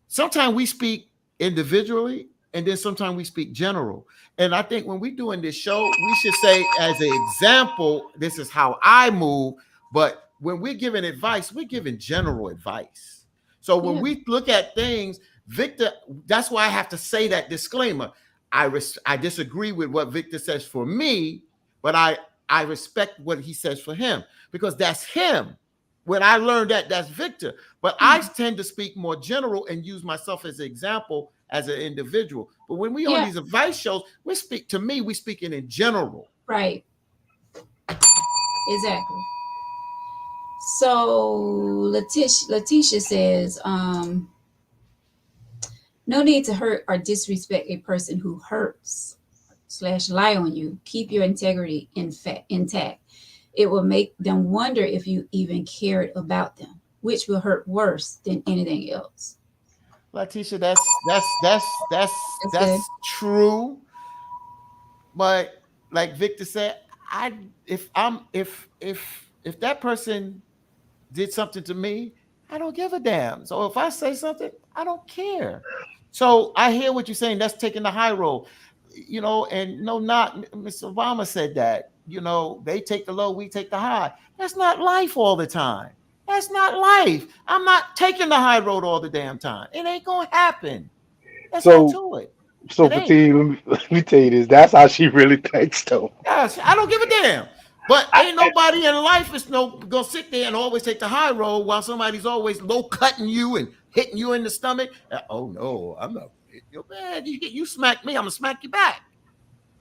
sometimes we speak individually and then sometimes we speak general. And I think when we're doing this show, we should say, as an example, this is how I move. But when we're giving advice, we're giving general advice. So when Yeah. we look at things, Victor, that's why I have to say that disclaimer. I disagree with what Victor says for me, but I respect what he says for him because that's him. When I learned that, that's Victor. But I tend to speak more general and use myself as an example as an individual. But when we on Yeah. these advice shows, we speaking in general. Right. Exactly. So Letitia says, no need to hurt or disrespect a person who hurts / lie on you. Keep your integrity intact. It will make them wonder if you even cared about them, which will hurt worse than anything else. Letitia, That's good. that's true. But like Victor said, I if that person did something to me, I don't give a damn. So if I say something, I don't care. So I hear what you're saying. That's taking the high road, and no, not Mr. Obama said that. They take the low, we take the high. That's not life all the time. That's not life. I'm not taking the high road all the damn time. It ain't gonna happen. That's all So to it. so It ain't. Fatigue, let me tell you this. That's how she really thinks, though. Yes, I don't give a damn. But ain't nobody in life is gonna sit there and always take the high road while somebody's always low cutting you and hitting you in the stomach. Oh no, I'm not. You're bad. You smack me, I'm gonna smack you back.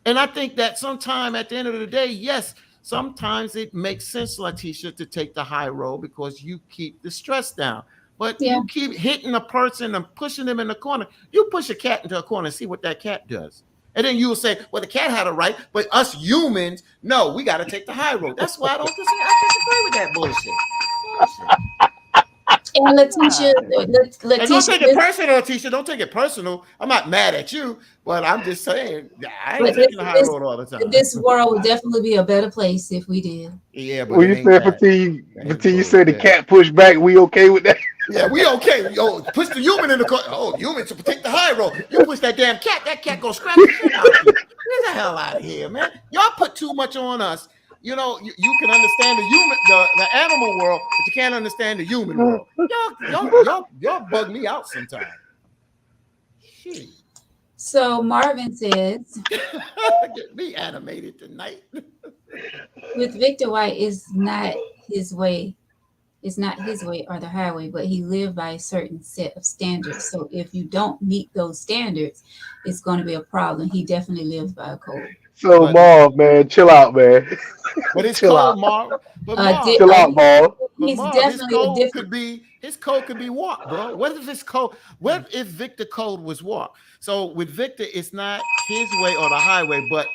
And I think that sometime at the end of the day, yes, sometimes it makes sense, Letitia, to take the high road because you keep the stress down. But Yeah. you keep hitting a person and pushing them in the corner. You push a cat into a corner and see what that cat does. And then you'll say, well, the cat had a right, but us humans, no, we got to take the high road. That's why I disagree with that bullshit. And Letitia, And don't take it personal, Letitia. Don't take it personal. I'm not mad at you, but I'm just saying, I ain't taking the high road all the time. this world would definitely be a better place if we did. Yeah, but When it you ain't said that. Fatigue, Ain't you said the bullshit. cat pushed back. We okay with that? Yeah, we okay. Yo, push the human in the corner. Oh, humans to take the high road. You push that damn cat. That cat gonna scratch the shit out of you. Get the hell out of here, man. Y'all put too much on us. You can understand the animal world, but you can't understand the human world. Y'all bug me out sometimes. Shit. So Marvin says, Get me animated tonight. with Victor White is not his way. It's not his way or the highway, but he lived by a certain set of standards. So if you don't meet those standards, it's going to be a problem. He definitely lives by a code. So But Marv, man, chill out, man. but it's Chill out. cold, Marv. But Di- Marv, Chill out, Marv. But he's Marv, definitely a different. his code could be walk, bro. What if his code? What if Victor code was walk? So with Victor, it's not his way or the highway, but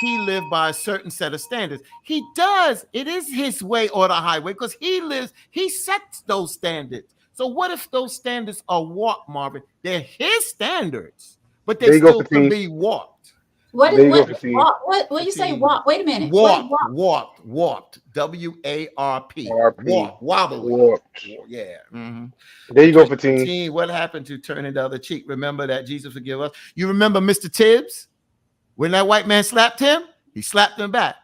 he lived by a certain set of standards. He does. It is his way or the highway because he sets those standards. So what if those standards are walk, Marvin? They're his standards, but they There you go, still can Fatigue. be walked. What There is you go, what Fatigue. what you say? Fatigue. Walk. Wait a minute. What is walk? Walked. WARP. RP. Walk. Wobbly. Warped. Yeah. Mm-hmm. There you go, Fatigue. Fatigue. What happened to turning the other cheek? Remember that Jesus forgive us. You remember Mr. Tibbs when that white man slapped him? He slapped him back.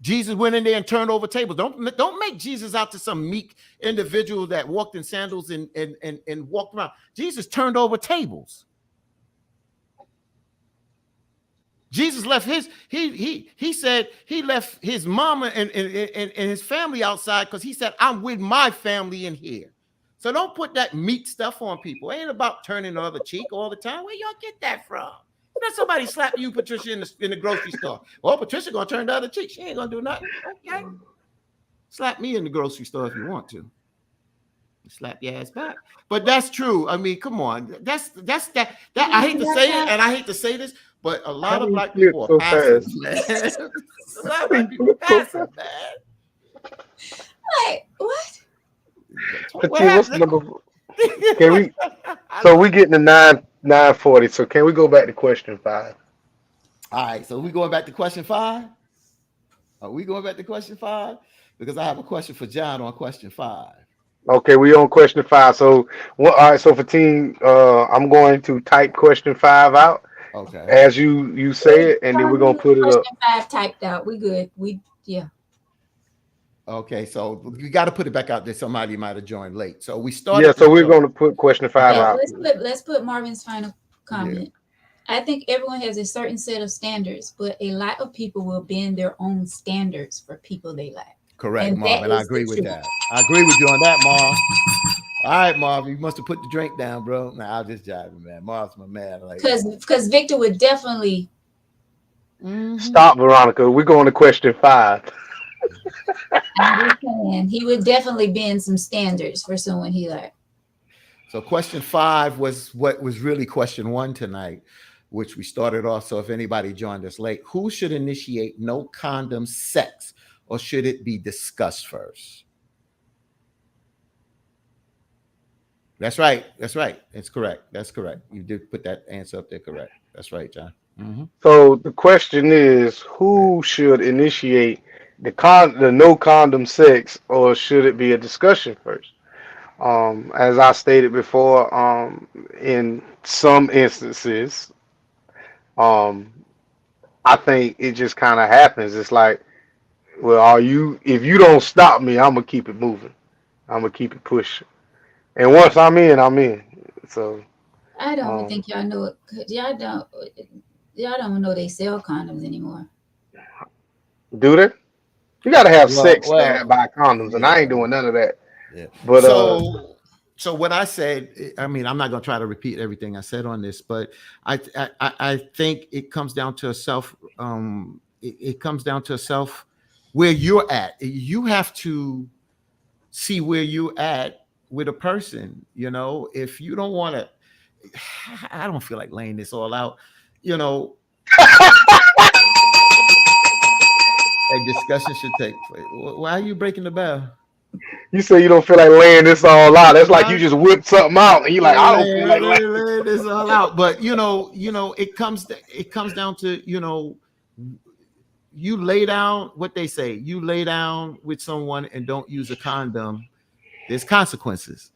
Jesus went in there and turned over tables. Don't make Jesus out to some meek individual that walked in sandals and walked around. Jesus turned over tables. Jesus left he said he left his mama and his family outside because he said, I'm with my family in here. So don't put that meat stuff on people. It ain't about turning the other cheek all the time. Where y'all get that from? Let somebody slap you, Patricia, in the grocery store. Well, Patricia gonna turn the other cheek. She ain't gonna do nothing. Okay. Slap me in the grocery store if you want to. Slap your ass back. But that's true. I mean, come on. That's that. I hate to say it, and I hate to say this, but a lot of black people are So passive, fast. man. A lot of black people are passive, man. Like what? What Fatigue, what's the happened? number? Can we? So we getting to 9:40. So can we go back to question 5? All right, so we going back to question 5? Are we going back to question 5? Because I have a question for John on question 5. Okay, we on question 5. So what? All right. So Fatigue, I'm going to type question 5 out Okay. as you say it, and then we're gonna put it up. Question 5 typed out. We good. Yeah. Okay, so we got to put it back out there. Somebody might have joined late. So we Yeah. started. So we're gonna put question 5 Yeah. out. Let's put Marvin's final comment. I think everyone has a certain set of standards, but a lot of people will bend their own standards for people they like. Correct, And that Marvin. I is the agree with truth. that. I agree with you on that, Marv. All right, Marv, you must have put the drink down, bro. Nah, I'll just jiving, man. Marv's my man. I like Marv. Because Victor would definitely, Hmm. Stop, Veronica. We're going to question five. I'm just saying, he would definitely bend some standards for someone he like. So question 5 was what was really question 1 tonight, which we started off. So if anybody joined us late, who should initiate no condom sex, or should it be discussed first? That's right. That's right. It's correct. That's correct. You did put that answer up there. Correct. That's right, John. Hmm. So the question is, who should initiate the no condom sex, or should it be a discussion first? As I stated before, in some instances, um, I think it just kind of happens. It's like, well, are you? If you don't stop me, I'm gonna keep it moving. I'm gonna keep it pushing. And once I'm in, I'm in. So, I don't even um, think y'all know it. Y'all don't know they sell condoms anymore. do they? You gotta have Well, sex to well, buy condoms, and I yeah, ain't doing none of that. yeah. But So what I said, I mean, I'm not going to try to repeat everything I said on this, but I think it comes down to a self. It comes down to a self where you're at. You have to see where you're at with a person. You know, if you don't want to, I don't feel like laying this all out. You know, a discussion should take place. Why are you breaking the bell? you say you don't feel like laying this all out. That's like you Huh? just whipped something out, and you like, I don't feel like laying. Lay this all out. But it comes down to you lay down what they say. You lay down with someone and don't use a condom. There's consequences.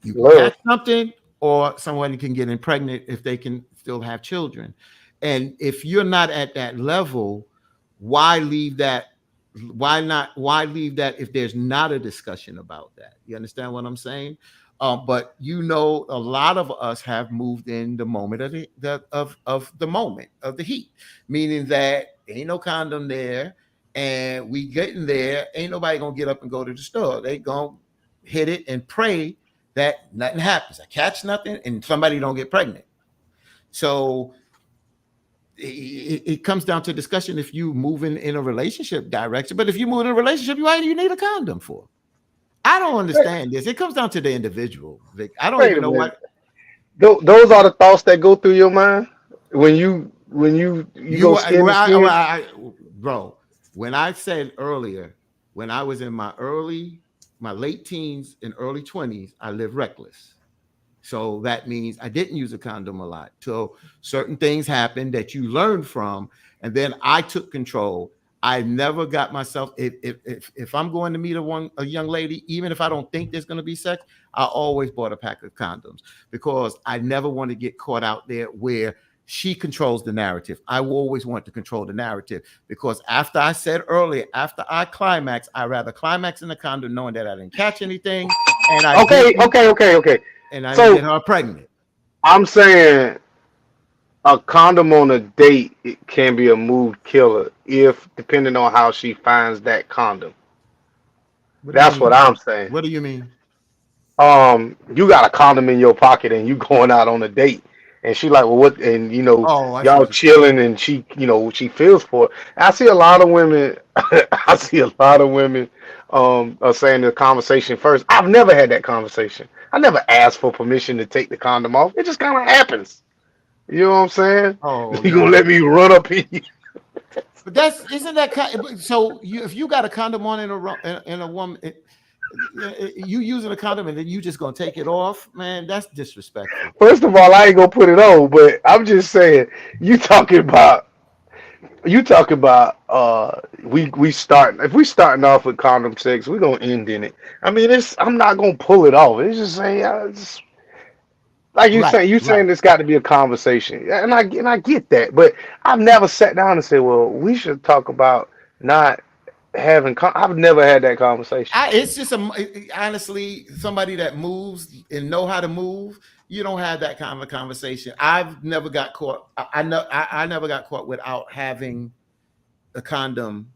You can Love. catch something, or someone can get pregnant if they can still have children. And if you're not at that level, why leave that? Why not? Why leave that if there's not a discussion about that? You understand what I'm saying? But a lot of us have moved in the moment of the moment of the heat, meaning that ain't no condom there, and we getting there. Ain't nobody gonna get up and go to the store. They gonna hit it and pray that nothing happens. I catch nothing, and somebody don't get pregnant. So it comes down to discussion if you move in a relationship direction. But if you move in a relationship, why do you need a condom for? I don't Wait, understand this. It comes down to the individual, Vic. I don't wait even a know minute. what Those are the thoughts that go through your mind when you go skin to skin. bro. When I said earlier, when I was in my late teens and early 20s, I lived reckless. So that means I didn't use a condom a lot. So certain things happened that you learn from, and then I took control. I never got myself. If I'm going to meet a young lady, even if I don't think there's going to be sex, I always bought a pack of condoms because I never want to get caught out there where she controls the narrative. I will always want to control the narrative because after I said earlier, after I climax, I rather climax in the condom knowing that I didn't catch anything and I Okay, didn't okay, okay, okay. and I didn't So get her pregnant. I'm saying a condom on a date, it can be a mood killer if depending on how she finds that condom. What do you That's what mean? I'm saying. What do you mean? You got a condom in your pocket and you going out on a date, and she like, well, what? And Oh, I see y'all what you're saying. chilling, and she feels for it. I see a lot of women. I see a lot of women are saying the conversation first. I've never had that conversation. I never asked for permission to take the condom off. It just kind of happens. You know what I'm saying? Oh You gonna no. let me run up in you? But that's isn't that so? If you got a condom on in a woman, you using a condom and then you just gonna take it off, man? That's disrespectful. First of all, I ain't gonna put it on, but I'm just saying, you talking about we start if we starting off with condom sex, we gonna end in it. I mean, it's I'm not gonna pull it off. It's just saying, like Right, you right. saying, it's got to be a conversation, yeah, and I get that, but I've never sat down and said, well, we should talk about not I've never had that conversation. It's just honestly somebody that moves and know how to move. You don't have that kind of conversation. I've never got caught. I know I never got caught without having a condom.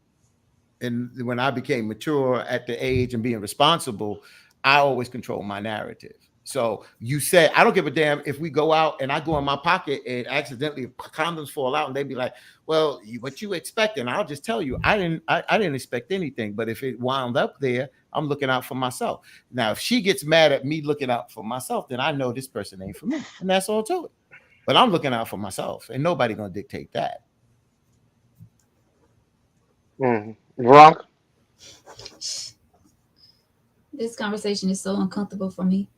And when I became mature at the age and being responsible, I always control my narrative. So you said I don't give a damn if we go out and I go in my pocket and accidentally condoms fall out and they be like, "Well, what you expect?" And I'll just tell you, I didn't expect anything. But if it wound up there, I'm looking out for myself. Now, if she gets mad at me looking out for myself, then I know this person ain't for me, and that's all to it. But I'm looking out for myself, and nobody gonna dictate that. Gronk. This conversation is so uncomfortable for me.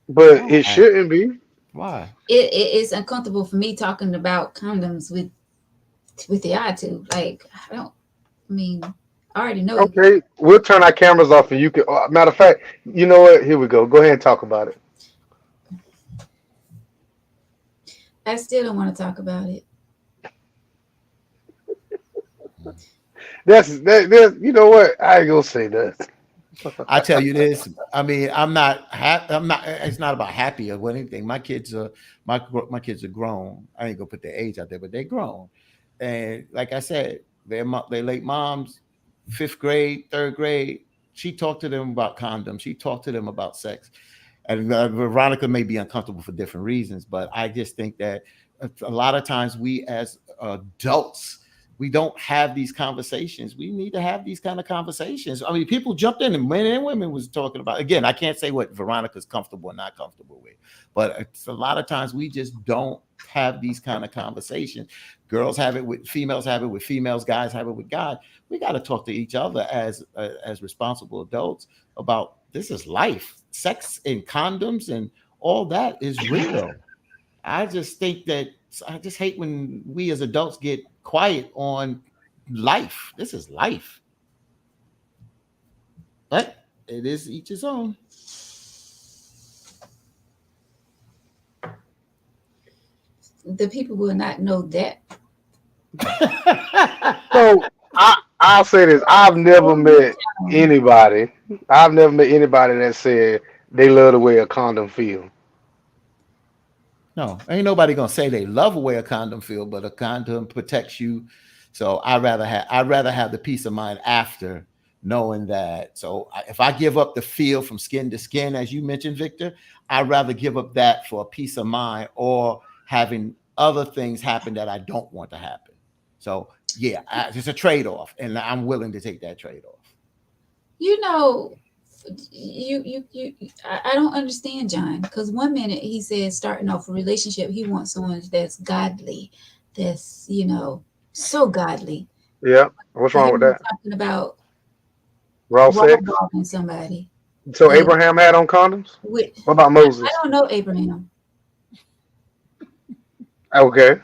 But it Why? shouldn't be. Why? It is uncomfortable for me talking about condoms with the attitude. Like I don't. I mean, I already know. Okay, we'll turn our cameras off and you can. Matter of fact, you know what? Here we go. Go ahead and talk about it. I still don't want to talk about it. That's you know what? I ain't gonna say that. I tell you this. I mean, I'm not. I'm not. It's not about happy or anything. My kids are grown. I ain't gonna put their age out there, but they're grown. And like I said, they late moms, fifth grade, third grade. She talked to them about condoms. She talked to them about sex. And Veronica may be uncomfortable for different reasons, but I just think that a lot of times we as adults we don't have these conversations. We need to have these kind of conversations. I mean, people jumped in and men and women was talking about. Again, I can't say what Veronica's comfortable or not comfortable with, but it's a lot of times we just don't have these kind of conversations. Girls have it with females, have it with females, guys have it with guys. We got to talk to each other as responsible adults about this is life. Sex and condoms and all that is real. I just think that I just hate when we as adults get quiet on life. This is life. But it is each his own. The people will not know that. So I'll say this: I've never met anybody. I've never met anybody that said they love the way a condom feel. No, ain't nobody gonna say they love the way a condom feel, but a condom protects you. So I'd rather have the peace of mind after knowing that. So if I give up the feel from skin to skin, as you mentioned, Victor, I'd rather give up that for a peace of mind or having other things happen that I don't want to happen. So yeah, it's a trade off, and I'm willing to take that trade off. You know, I don't understand John because one minute he says starting off a relationship he wants someone that's godly, that's so godly, Yeah, what's and wrong here with we're that? talking about Raw raw sex. dogging somebody. So Like Abraham had on condoms. with What about I Moses? don't know Abraham. Okay,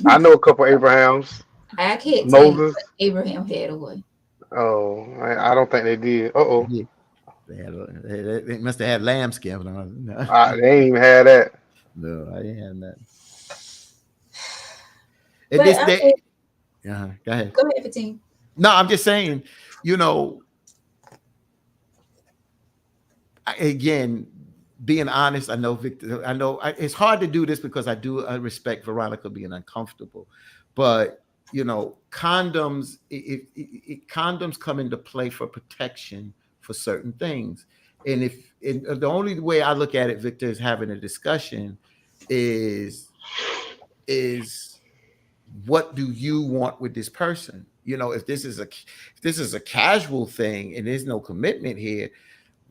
I know a couple Abrahams. I can't tell you Moses. what Abraham had away. Oh, I don't think they did. Uh-oh. Yeah. They must have had lambskin. No, They ain't even had that. no, I didn't have that. And But this I day, said, go ahead. go ahead, 15. No, I'm just saying, you know, again, being honest, I know Victor, it's hard to do this because I respect Veronica being uncomfortable, but condoms, condoms come into play for protection for certain things. And the only way I look at it, Victor, is having a discussion is is what do you want with this person? If this is a casual thing and there's no commitment here,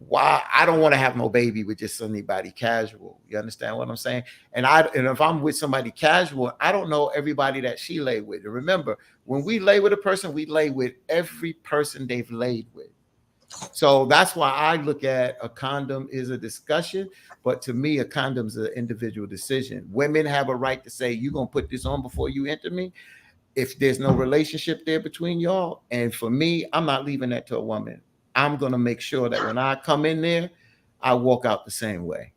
why I don't want to have no baby with just anybody casual. You understand what I'm saying? And if I'm with somebody casual, I don't know everybody that she lay with. And remember, when we lay with a person, we lay with every person they've laid with. So that's why I look at a condom is a discussion, but to me, a condom is an individual decision. Women have a right to say, you're gonna put this on before you enter me. If there's no relationship there between y'all, and for me, I'm not leaving that to a woman. I'm gonna make sure that when I come in there, I walk out the same way.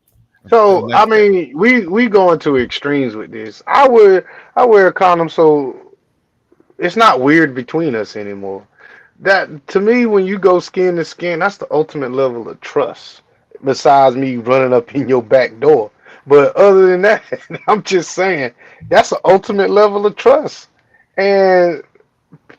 So And I that's mean, we going to extremes with this. I wear a condom so it's not weird between us anymore. that to me, when you go skin to skin, that's the ultimate level of trust. Besides me running up in your back door, but other than that, I'm just saying that's the ultimate level of trust. And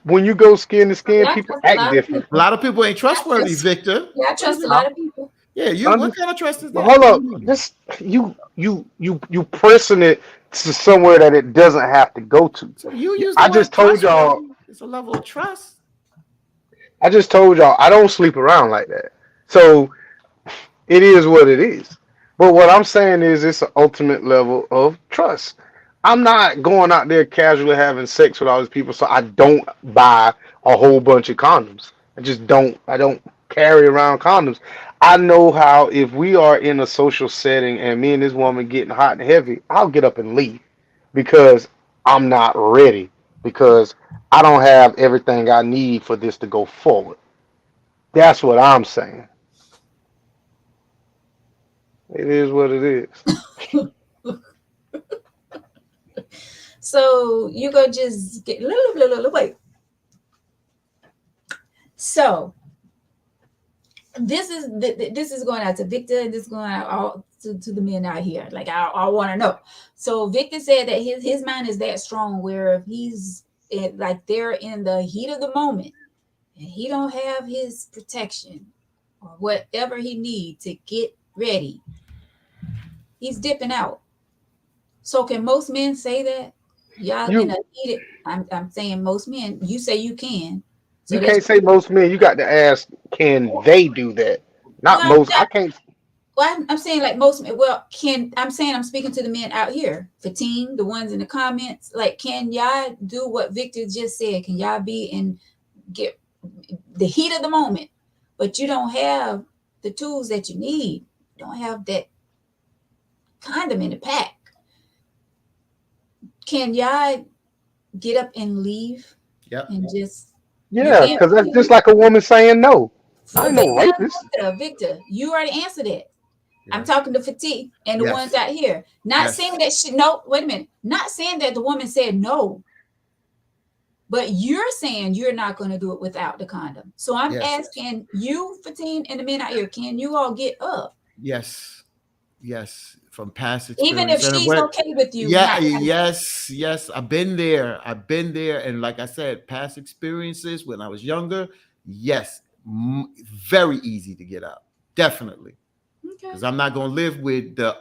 when you go skin to skin, Yeah, I people trust a act lot of different. A people. lot of people ain't Yeah, I trustworthy, trust. Victor. Yeah, I What do you trust a mean? lot of people. Yeah, you. Under, What kind of trust is that? hold What do you up, mean? this you pressing it to somewhere that it doesn't have to go to. So you use the I just word told y'all. trustworthy. It's a level of trust. I just told y'all I don't sleep around like that. So it is what it is. But what I'm saying is it's an ultimate level of trust. I'm not going out there casually having sex with all these people, so I don't buy a whole bunch of condoms. I don't carry around condoms. I know how if we are in a social setting and me and this woman getting hot and heavy, I'll get up and leave because I'm not ready because I don't have everything I need for this to go forward. That's what I'm saying. It is what it is. So you go just get wait. So this is going out to Victor, and this is going out all to the men out here. Like I want to know. So Victor said that his mind is that strong where if like they're in the heat of the moment and he don't have his protection or whatever he needs to get ready, he's dipping out. So can most men say that? Y'all in a You heated. I'm saying most men. You say you can. So you that's can't say most men. You got to ask, can they do that? Not well. most. I can't. Well, I'm saying like most men. Well, can I'm saying I'm speaking to the men out here, Fatine, the ones in the comments. Like, can y'all do what Victor just said? Can y'all be in get the heat of the moment, but you don't have the tools that you need. You don't have that condom in the pack. Can y'all get up and leave Yep. and just you Yeah, can't because that's just like a woman saying no. I ain't no Victor, rapist. Victor, you already answered it. I'm Yes. talking to Fatigue and the ones Yes. out here. Not saying Yes. that she no, wait a minute. Not saying that the woman said no, but you're saying you're not going to do it without the condom. So I'm Yes. asking you, Fatine, and the men out here, can you all get up? Yes. Yes. From past Even if experience, and she's what? okay with you Yeah. not Yes. Yes. I've been there. I've been there, and like I said, past experiences when I was younger. Yes. Very easy to get up. Definitely. okay. Because I'm not going to live with the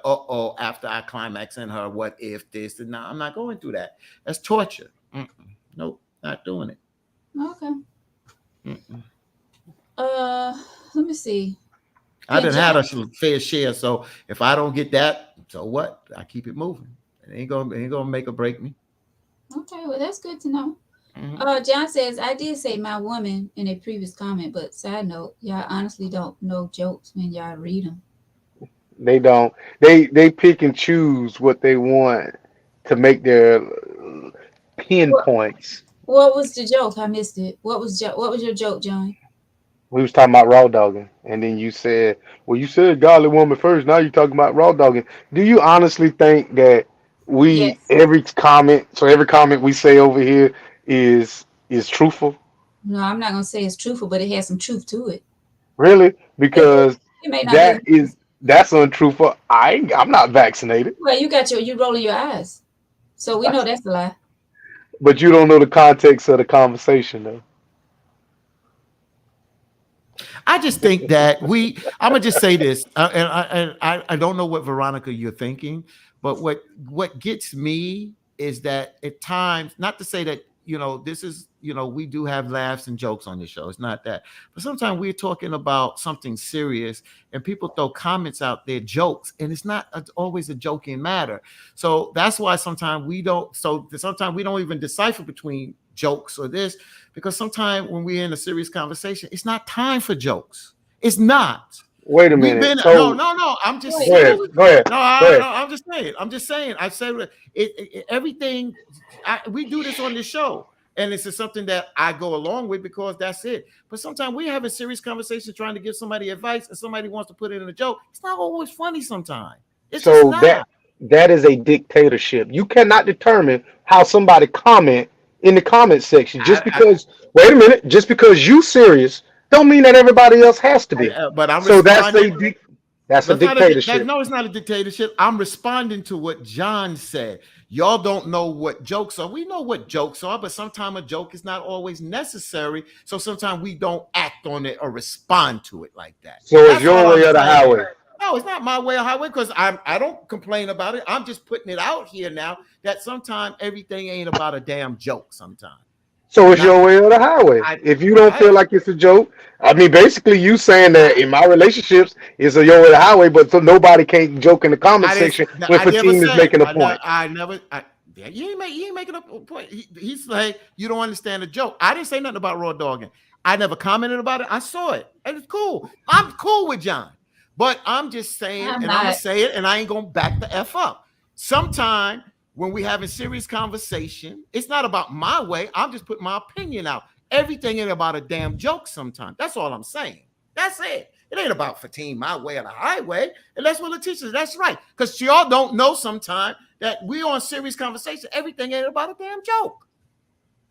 after I climax in her. What if this and now? I'm not going through that. That's torture. Mm-mm. Nope. Not doing it. Okay. Mm-mm. Uh let me see. I Can didn't had John a fair share. So if I don't get that, so what? I keep it moving. It ain't gonna make or break me. okay, well that's good to know. Hmm. John says, I did say my woman in a previous comment, but side note, y'all honestly don't know jokes when y'all read them. They don't. They pick and choose what they want to make their What pinpoints. what was the joke? I missed it. What was your joke, John? We was talking about raw dogging, and then you said, "Well, you said godly woman first. Now you're talking about raw dogging." Do you honestly think that we Yes. every comment we say over here is truthful? No, I'm not gonna say it's truthful, but it has some truth to it. Really? It, Because it may not be. that's untruthful. I'm not vaccinated, Well, you rolling your eyes, so we know that's a lie. but you don't know the context of the conversation, though. I just think that I'm gonna just say this, and I don't know what Veronica you're thinking, but what gets me is that at times, not to say that this is we do have laughs and jokes on this show. It's not that, but sometimes we're talking about something serious, and people throw comments out there, jokes, and it's not always a joking matter. So that's why sometimes we don't. So sometimes we don't even decipher between jokes or this because sometimes when we're in a serious conversation, it's not time for jokes. It's not. Wait a We've been minute. no, So no, no. I'm just Wait, go ahead. saying. who? Go ahead. No, Go ahead. I'm just saying. I'm just saying. I said everything. We do this on this show, and it's just something that I go along with because that's it. But sometimes we have a serious conversation trying to give somebody advice, and somebody wants to put it in a joke. It's not always funny. Sometimes it's just So not. that is a dictatorship. You cannot determine how somebody comment in the comment section. Just I, because, wait a minute, just because you serious, don't mean that everybody else has to be. but I'm So responding. that's a That's not dictatorship. no, it's not a dictatorship. I'm responding to what John said. Y'all don't know what jokes are. We know what jokes are, but sometimes a joke is not always necessary. So sometimes we don't act on it or respond to it like that. So it's That's your all way I'm or the saying. highway. No, it's not my way or highway because I don't complain about it. I'm just putting it out here now that sometimes everything ain't about a damn joke. Sometimes So it's not. your way or the highway. I If you don't I feel like it's a joke, I mean, basically you saying that in my relationships it's a your way or the highway, but so nobody can't joke in the comment I didn't. section when I never Fatim is said. making a point. I never. Yeah, you ain't making a point. He's like, you don't understand the joke. I didn't say nothing about raw dogging. I never commented about it. I saw it. And it's cool. I'm cool with John. But I'm just saying, I'm and I'm gonna not. say it, and I ain't gonna back the F up. Sometime when we having serious conversation, it's not about my way. I'm just putting my opinion out. Everything ain't about a damn joke sometimes. That's all I'm saying. That's it. It ain't about Fatim, my way or the highway. And that's what Letitia says. That's right. Because y'all don't know sometimes that we on serious conversation. Everything ain't about a damn joke.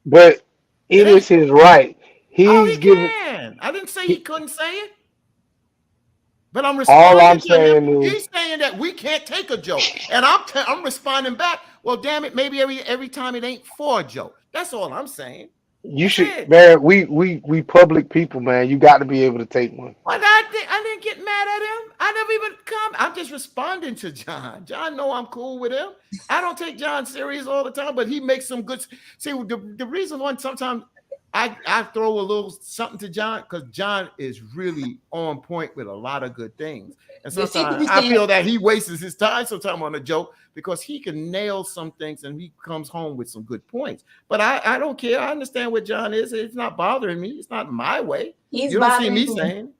But It it is ain't. his right. Oh, He's he giving. can. I didn't say he He, couldn't say it, but I'm all I'm responding to him. saying is He's saying that we can't take a joke, and I'm responding back. Well, damn it, maybe every time it ain't for a joke. That's all I'm saying. you That's should, it. man. We public people, man. You got to be able to take one. Well, I didn't get mad at him. I never even come. I'm just responding to John. John know I'm cool with him. I don't take John serious all the time, but he makes some good. See, the reason why sometimes I throw a little something to John because John is really on point with a lot of good things, and The sometimes I 50%. feel that he wastes his time sometimes on a joke because he can nail some things and he comes home with some good points. But I don't care. I understand what John is. It's not bothering me. It's not my way. He's You don't see bothering me me. saying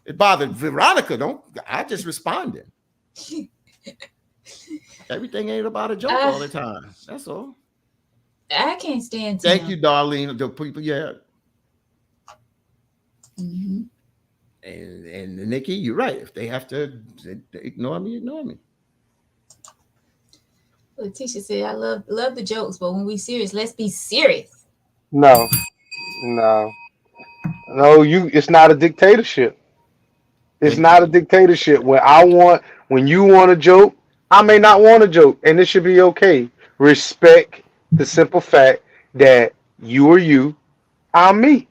it bothered Veronica. Don't I just responded. Everything ain't about a joke Uh, all the time. That's all. I can't stand Thank Tim. you, Darlene. The people, yeah, Hmm. and Nikki, you're right. If they have to ignore me, ignore me. Letitia said, "I love the jokes, but when we serious, let's be serious." No, no, no. You. It's not a dictatorship. It's Thank you, not a Nikki. dictatorship. When you want a joke, I may not want a joke, and it should be okay. Respect the simple fact that you are you, I'm me.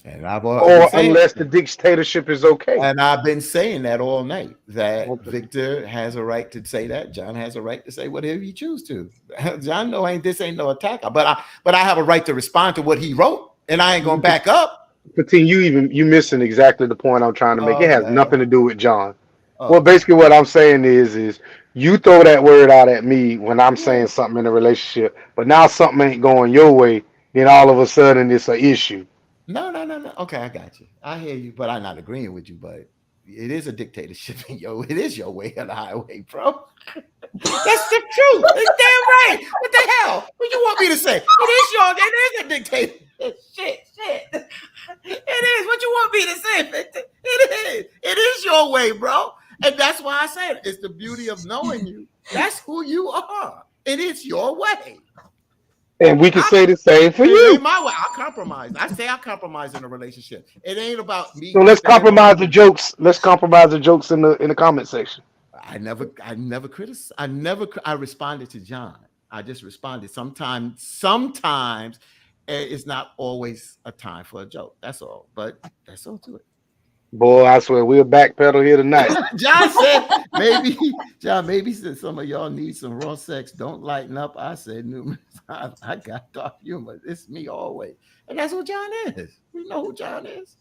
And I've been Or saying, unless the dictatorship is okay. and I've been saying that all night. That Okay. Victor has a right to say that. John has a right to say whatever he chooses to. John, no, ain't this ain't no attack. But I have a right to respond to what he wrote, and I ain't gonna back up. Fatin, you missing exactly the point I'm trying to make. It has Okay. nothing to do with John. Well, Okay. basically, what I'm saying is you throw that word out at me when I'm saying Yeah. something in a relationship, but now something ain't going your way, then all of a sudden it's an issue. No, no, no, no. Okay, I got you. I hear you, but I'm not agreeing with you. But it is a dictatorship, yo. It is your way or the highway, bro. That's the truth. It's damn right. What the hell? What you want me to say? It is your. It is a dictator. Shit. It is. What you want me to say? Victor? It is. It is your way, bro. And that's why I said it's the beauty of knowing you. That's who you are. It is your way. And we can I say the same for It ain't you. my way. I compromise. I say I compromise in a relationship. It ain't about So me let's staying on compromise the jokes. Let's compromise the jokes in the comment section. I never criticized. I responded to John. I just responded. Sometimes it's not always a time for a joke. That's all. But that's all to it. Boy, I swear we'll backpedal here tonight. John said maybe John maybe said some of y'all need some raw sex. Don't lighten up. I said numerous times. I got dark humor. It's me always. And that's what John is. We know who John is.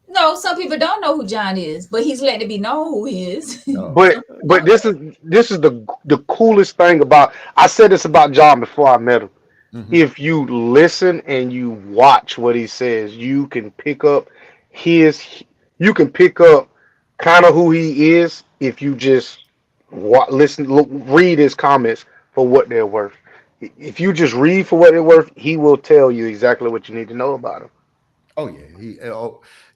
No, some people don't know who John is, but he's letting it be known who he is. No. But this is the coolest thing about. I said this about John before I met him. Mhm. If you listen and you watch what he says, you can pick up his. You can pick up kind of who he is if you just listen, read his comments for what they're worth. If you just read for what they're worth, he will tell you exactly what you need to know about him Oh yeah,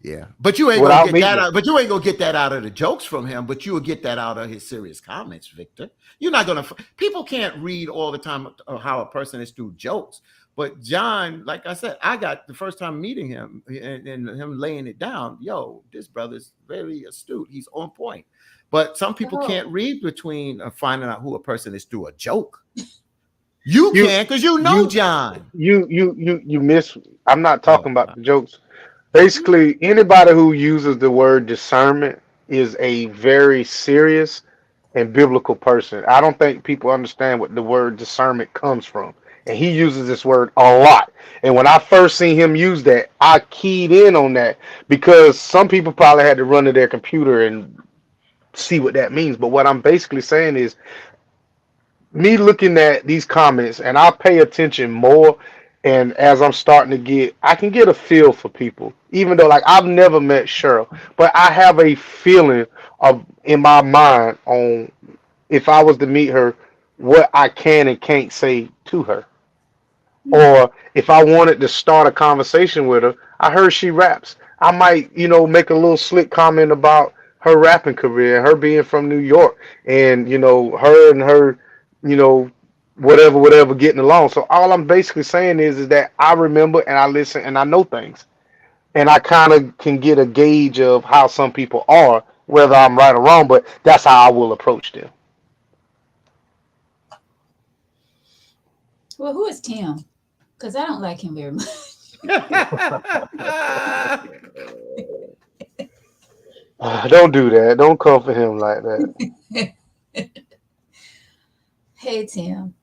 yeah. But you ain't gonna without get that meeting him. out. But you ain't gonna get that out of the jokes from him. But you will get that out of his serious comments, Victor. You're not gonna. People can't read all the time how a person is through jokes. But John, like I said, I got the first time meeting him and him laying it down. Yo, this brother's very astute. He's on point. But some people Oh, can't read between finding out who a person is through a joke. You You can because you know you John. you miss. I'm not Oh, talking about the jokes. Basically, anybody who uses the word discernment is a very serious and biblical person. I don't think people understand what the word discernment comes from. And he uses this word a lot. And when I first seen him use that, I keyed in on that because some people probably had to run to their computer and see what that means. But what I'm basically saying is me looking at these comments and I pay attention more, and as I'm starting to get I can get a feel for people, even though like I've never met Cheryl, but I have a feeling of in my mind on if I was to meet her, what I can and can't say to her. Or if I wanted to start a conversation with her, I heard she raps. I might, make a little slick comment about her rapping career, her being from New York, and her and her, you know, whatever, getting along. So all I'm basically saying is that I remember and I listen and I know things, and I kind of can get a gauge of how some people are, whether I'm right or wrong. But that's how I will approach them. well, who is Tim? Because I don't like him very much. Don't do that. Don't come for him like that. Hey, Tim.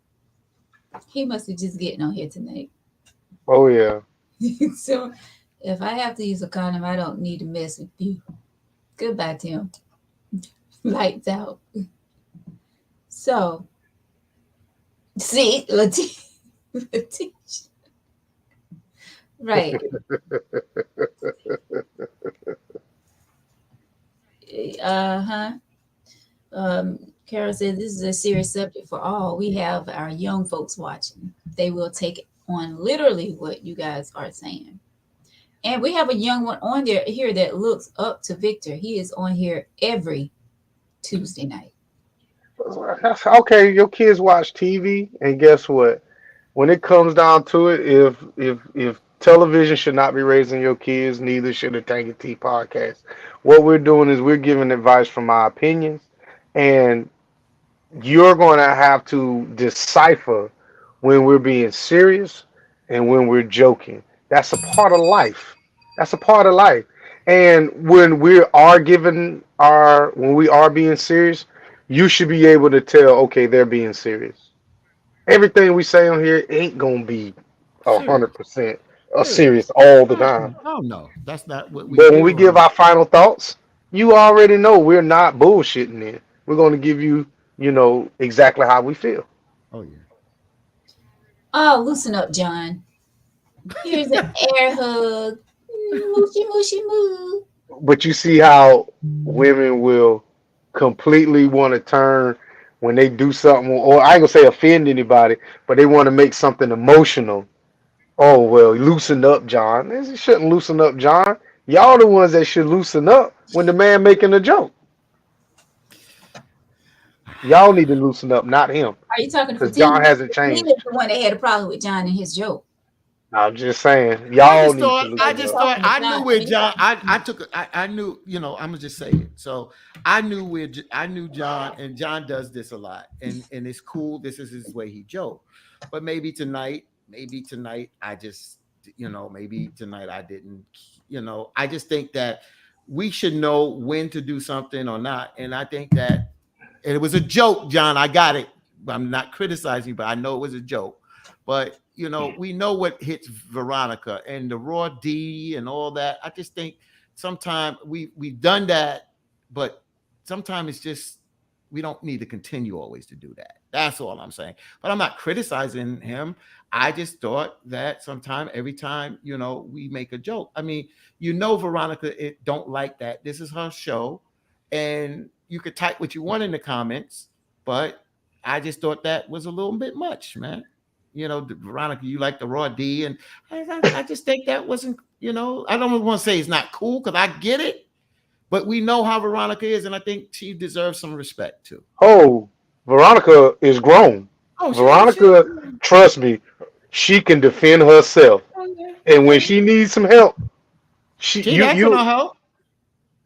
He must be just getting on here tonight. Oh yeah. So if I have to use a condom, I don't need to mess with you. Goodbye, Tim. Lights out. So, see, Letitia. Right. Uh-huh. Carol said this is a serious subject for all. We have our young folks watching. They will take on literally what you guys are saying. And we have a young one on there here that looks up to Victor. He is on here every Tuesday night. Okay, your kids watch TV, and guess what? When it comes down to it, if television should not be raising your kids, neither should the Tangy Tea podcast. What we're doing is we're giving advice from our opinions, and you're going to have to decipher when we're being serious and when we're joking. That's a part of life. That's a part of life. And when we are being serious, you should be able to tell, okay, they're being serious. Everything we say on here ain't gonna be Serious. 100% Yeah. serious all the Oh, time. oh no, that's not what we But when do we give around. our final thoughts, you already know we're not bullshitting it. We're gonna give you, exactly how we feel. Oh yeah. Oh, loosen up, John. Here's an air hug. Mooshy, mooshy, moo. But you see how women will completely want to turn when they do something, or I ain't gonna say offend anybody, but they want to make something emotional. Oh well, loosen up, John. This shouldn't loosen up, John. Y'all the ones that should loosen up when the man making a joke. Y'all need to loosen up, not him, Are you talking for because John Tina? hasn't Tina's changed. the one that had a problem with John and his joke. I'm just saying, I y'all just need to thought, I So loosen you're just up. thought, talking to I knew John. where So you're John. talking to I Tina. took, I knew, I'm gonna just say it. So I knew I knew John, and John does this a lot, and it's cool. This is his way he joke. But maybe tonight, I just, maybe tonight I didn't, I just think that we should know when to do something or not, and I think that and it was a joke, John. I got it. I'm not criticizing, but I know it was a joke. But we know what hits Veronica and the raw D and all that. I just think sometimes we've done that, but sometimes it's just we don't need to continue always to do that. That's all I'm saying. But I'm not criticizing him. I just thought that sometime every time, we make a joke. I mean, Veronica it don't like that. This is her show. And you could type what you want in the comments, but I just thought that was a little bit much, man. Veronica, you like the raw D, and I just think that wasn't, I don't want to say it's not cool because I get it, but we know how Veronica is, and I think she deserves some respect too. Oh, Veronica is grown. Oh, she Veronica, trust me. she can defend herself, Okay. and when Okay. she needs some help, she She ain't asked for no you help.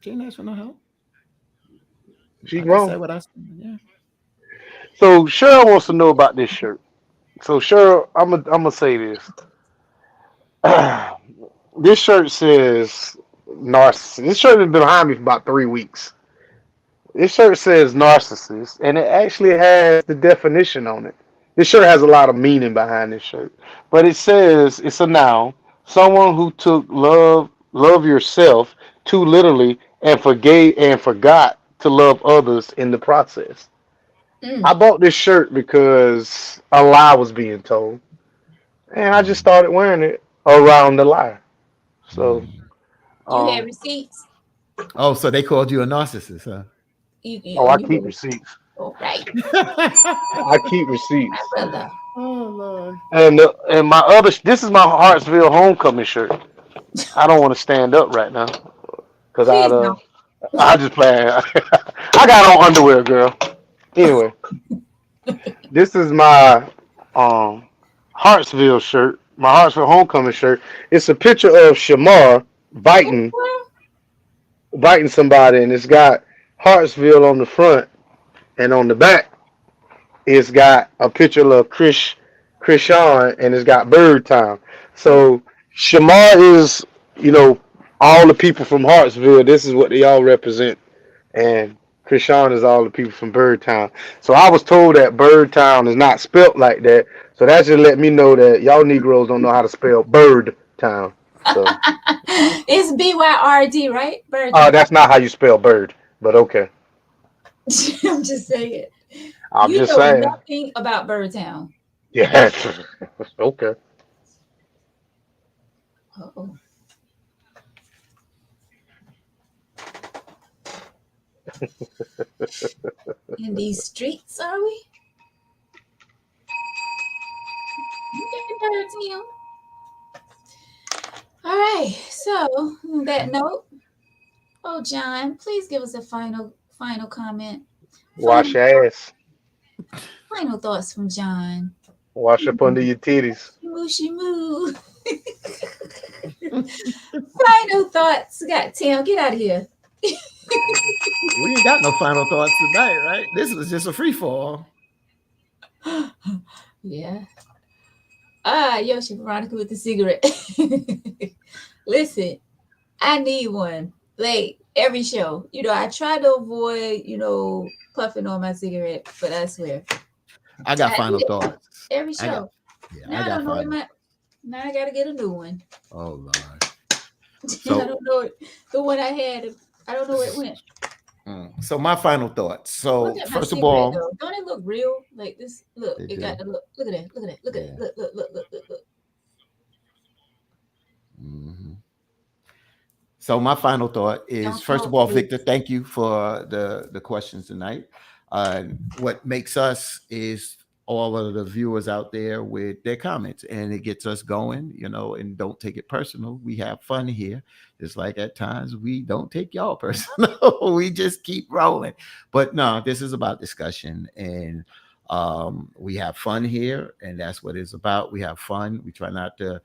She ain't asked for no help. she I just grown. say what I say. Yeah. So Cheryl wants to know about this shirt. So Cheryl, I'm gonna say this. This shirt says narcissist. This shirt has been behind me for about 3 weeks. This shirt says narcissist, and it actually has the definition on it. This shirt has a lot of meaning behind this shirt, but it says it's a noun. Someone who took love yourself too literally and forgave and forgot to love others in the process. I Mm. bought this shirt because a lie was being told, and I just Mm, started wearing it around the lie. So, mm. You have um, receipts? Oh, so they called you a narcissist, huh? oh, Oh, I you keep know. receipts. Oh, right. I keep My receipts. brother. Oh Lord. And my other, this is my Hartsville homecoming shirt. I don't want to stand up right now because Please don't. I just play. I got on underwear, girl. Anyway, this is my um Hartsville shirt, my Hartsville homecoming shirt. It's a picture of Shamar biting Oh, biting somebody, and it's got Hartsville on the front, and on the back, it's got a picture of Krishan, and it's got Bird Town. well. So Shamar is, you know, all the people from Hartsville. This is what they all represent, and Krishan is all the people from Bird Town. So I was told that Bird Town is not spelt like that. So that just let me know that y'all Negroes don't know how to spell Bird Town. So It's BYRD, right? Birdtown. that's not how you spell bird, but okay. I'm just saying. I'm You just know saying. nothing about Birdtown. Yeah. Okay. Uh-oh. In these streets, are we? Okay, Birdtown. All right. So, on that note, oh, John, please give us a final comment. Final Wash your ass. final thoughts from John. Wash up under your titties. Shimoo, shimoo. Final thoughts. Got Tim. Get out of here. We ain't got no final thoughts tonight, right? This was just a free fall. Yeah. Yoshi Veronica with the cigarette. Listen, I need one. Like every show. I try to avoid, puffing on my cigarette, but I swear. I got I final need it thoughts. every I got show. yeah, I Now I got don't know it final. might now I gotta get a new one. Oh Lord. I So don't know it. The one I had, I don't know where it went. so my final thoughts. Look So at my first of cigarette all, though. Don't it look real? Like this. Look, they it got do. the look. Look at that. Look at that. Look at it. Yeah. Look. hmm So my final thought is, Don't first of talk, all, Victor, please. thank you for the questions tonight. What makes us is all of the viewers out there with their comments, and it gets us going, and don't take it personal. We have fun here. Just like at times we don't take y'all personal. We just keep rolling. But no, this is about discussion, and we have fun here, and that's what it's about. We have fun. We try not to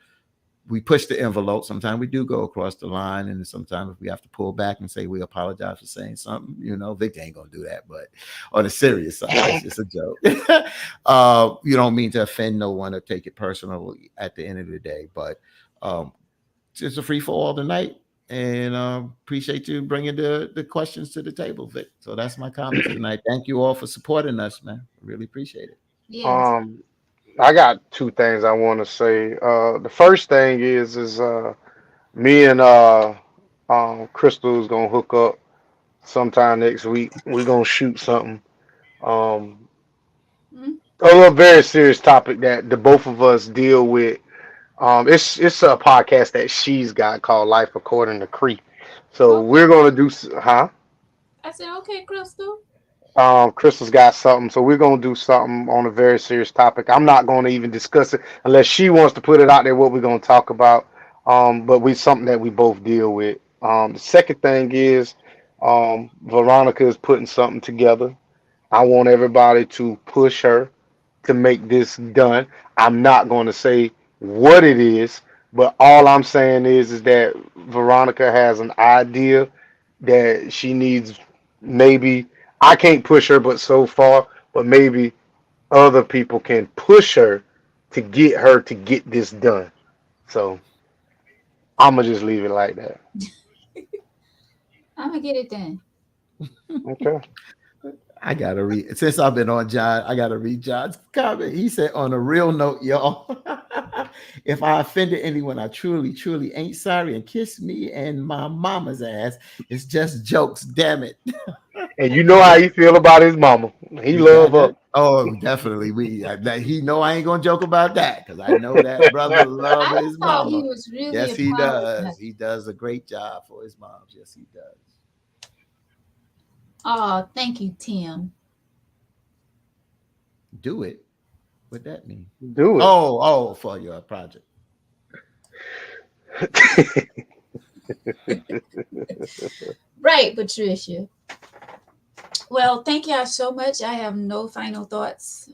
we push the envelope. Sometimes we do go across the line, and sometimes we have to pull back and say we apologize for saying something. Victor ain't gonna do that, but on the serious side, it's just a joke. You don't mean to offend no one or take it personal at the end of the day, but um, it's a free for all tonight. And appreciate you bringing the questions to the table, Vic. So that's my comments tonight. Thank you all for supporting us, man. Really appreciate it. Yes. Um, I got two things I want to say. The first thing is me and Crystal is gonna hook up sometime next week. We're gonna shoot something. Um, Hmm? a very serious topic that the both of us deal with. It's a podcast that she's got called Life According to Cree. So Okay. we're gonna do, huh? I said, okay, Crystal. Crystal's got something, so we're gonna do something on a very serious topic. I'm not gonna even discuss it unless she wants to put it out there what we're gonna talk about. But we something that we both deal with. The second thing is, Veronica is putting something together. I want everybody to push her. to make this done. I'm not going to say what it is, but all I'm saying is that Veronica has an idea that she needs. Maybe I can't push her, but so far, but maybe other people can push her to get this done. So I'm gonna just leave it like that. I'm gonna get it done. Okay. I gotta read since I've been on John. I gotta read John's comment. He said, "On a real note, y'all, if I offended anyone, I truly, truly ain't sorry. And kiss me and my mama's ass. It's just jokes. Damn it." And you know how he feel about his mama. He You love got her. that? Oh, definitely. He know I ain't gonna joke about that because I know that brother love I his thought he mama. was really Yes, he does. apologizing. He does a great job for his moms. Yes, he does. Oh, thank you, Tim. Do it. What that mean? Do it. Oh, for your project. Right, Patricia. Well, thank y'all so much. I have no final thoughts.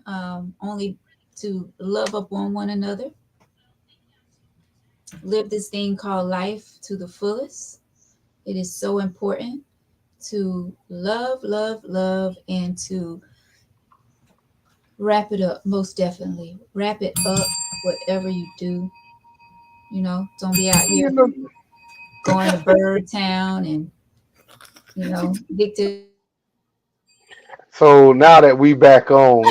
Only to love up on one another, live this thing called life to the fullest. It is so important to love, love, love, and to wrap it up. Most definitely, wrap it up. Whatever you do, don't be out here You know, going to Bird Town and addicted to so now that we back on,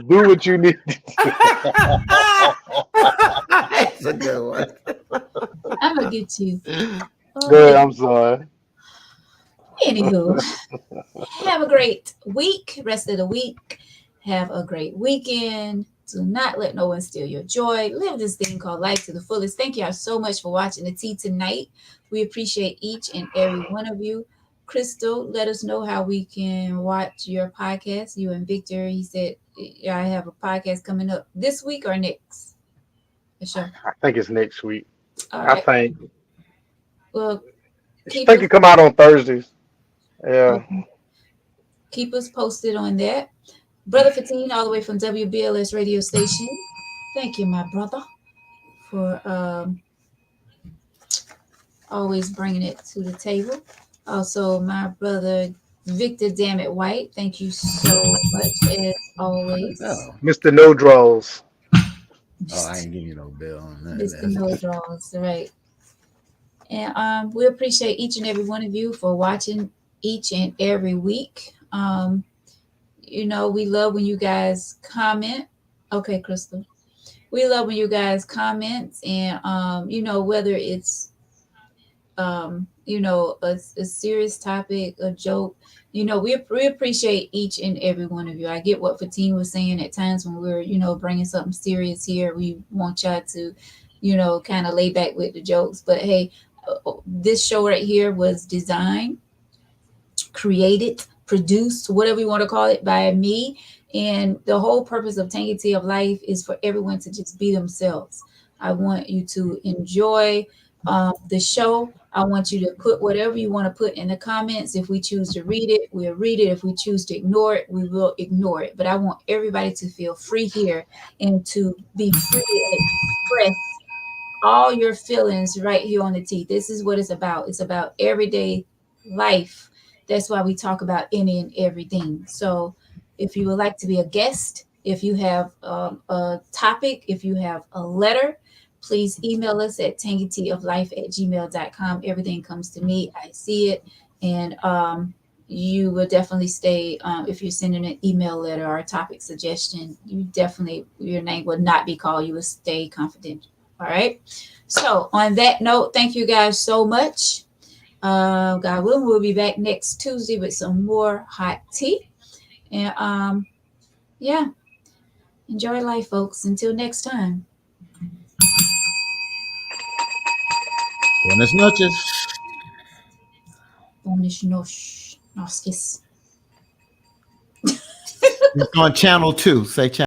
do what you need to do. It's a good I'm gonna get you. Oh, Good, yeah. I'm sorry. Anywho, have a great week. Rest of the week. Have a great weekend. Do not let no one steal your joy. Live this thing called life to the fullest. Thank y'all so much for watching the tea tonight. We appreciate each and every one of you. Crystal, let us know how we can watch your podcast. You and Victor, he said, I have a podcast coming up this week or next. For sure. I think it's next week. All I right. think Well, I keep think us it come out on Thursdays. Yeah. okay. Keep us posted on that. Brother Fatine, all the way from WBLS radio station. Thank you, my brother, for always bringing it to the table. Also, my brother Victor Dammit White. Thank you so much as one. always. No. Mr. No Draws. Oh, I Mr. ain't giving you no bill on Mr. that. No Draws, right? And we appreciate each and every one of you for watching each and every week. We love when you guys comment. Okay, Crystal. We love when you guys comment and whether it's a serious topic, a joke. We appreciate each and every one of you. I get what Fatine was saying at times when we're, bringing something serious here. We want y'all to, kind of lay back with the jokes. But hey, this show right here was designed, created, produced, whatever you want to call it, by me. And the whole purpose of Tangy Tea of Life is for everyone to just be themselves. I want you to enjoy the show. I want you to put whatever you want to put in the comments. If we choose to read it, we'll read it. If we choose to ignore it, we will ignore it. But I want everybody to feel free here and to be free and express all your feelings right here on the tea. This is what it's about. It's about everyday life. That's why we talk about any and everything. So if you would like to be a guest, if you have a topic, if you have a letter, please email us at tangyteaoflife@gmail.com. Everything comes to me. I see it. And you will definitely stay, if you're sending an email letter or a topic suggestion, your name will not be called. You will stay confidential. All right. So on that note, thank you guys so much. God willing, we'll be back next Tuesday with some more hot tea. And yeah, enjoy life, folks. Until next time. Buenas noches. Bonish nosh. Noskis. It's on channel 2. Say channel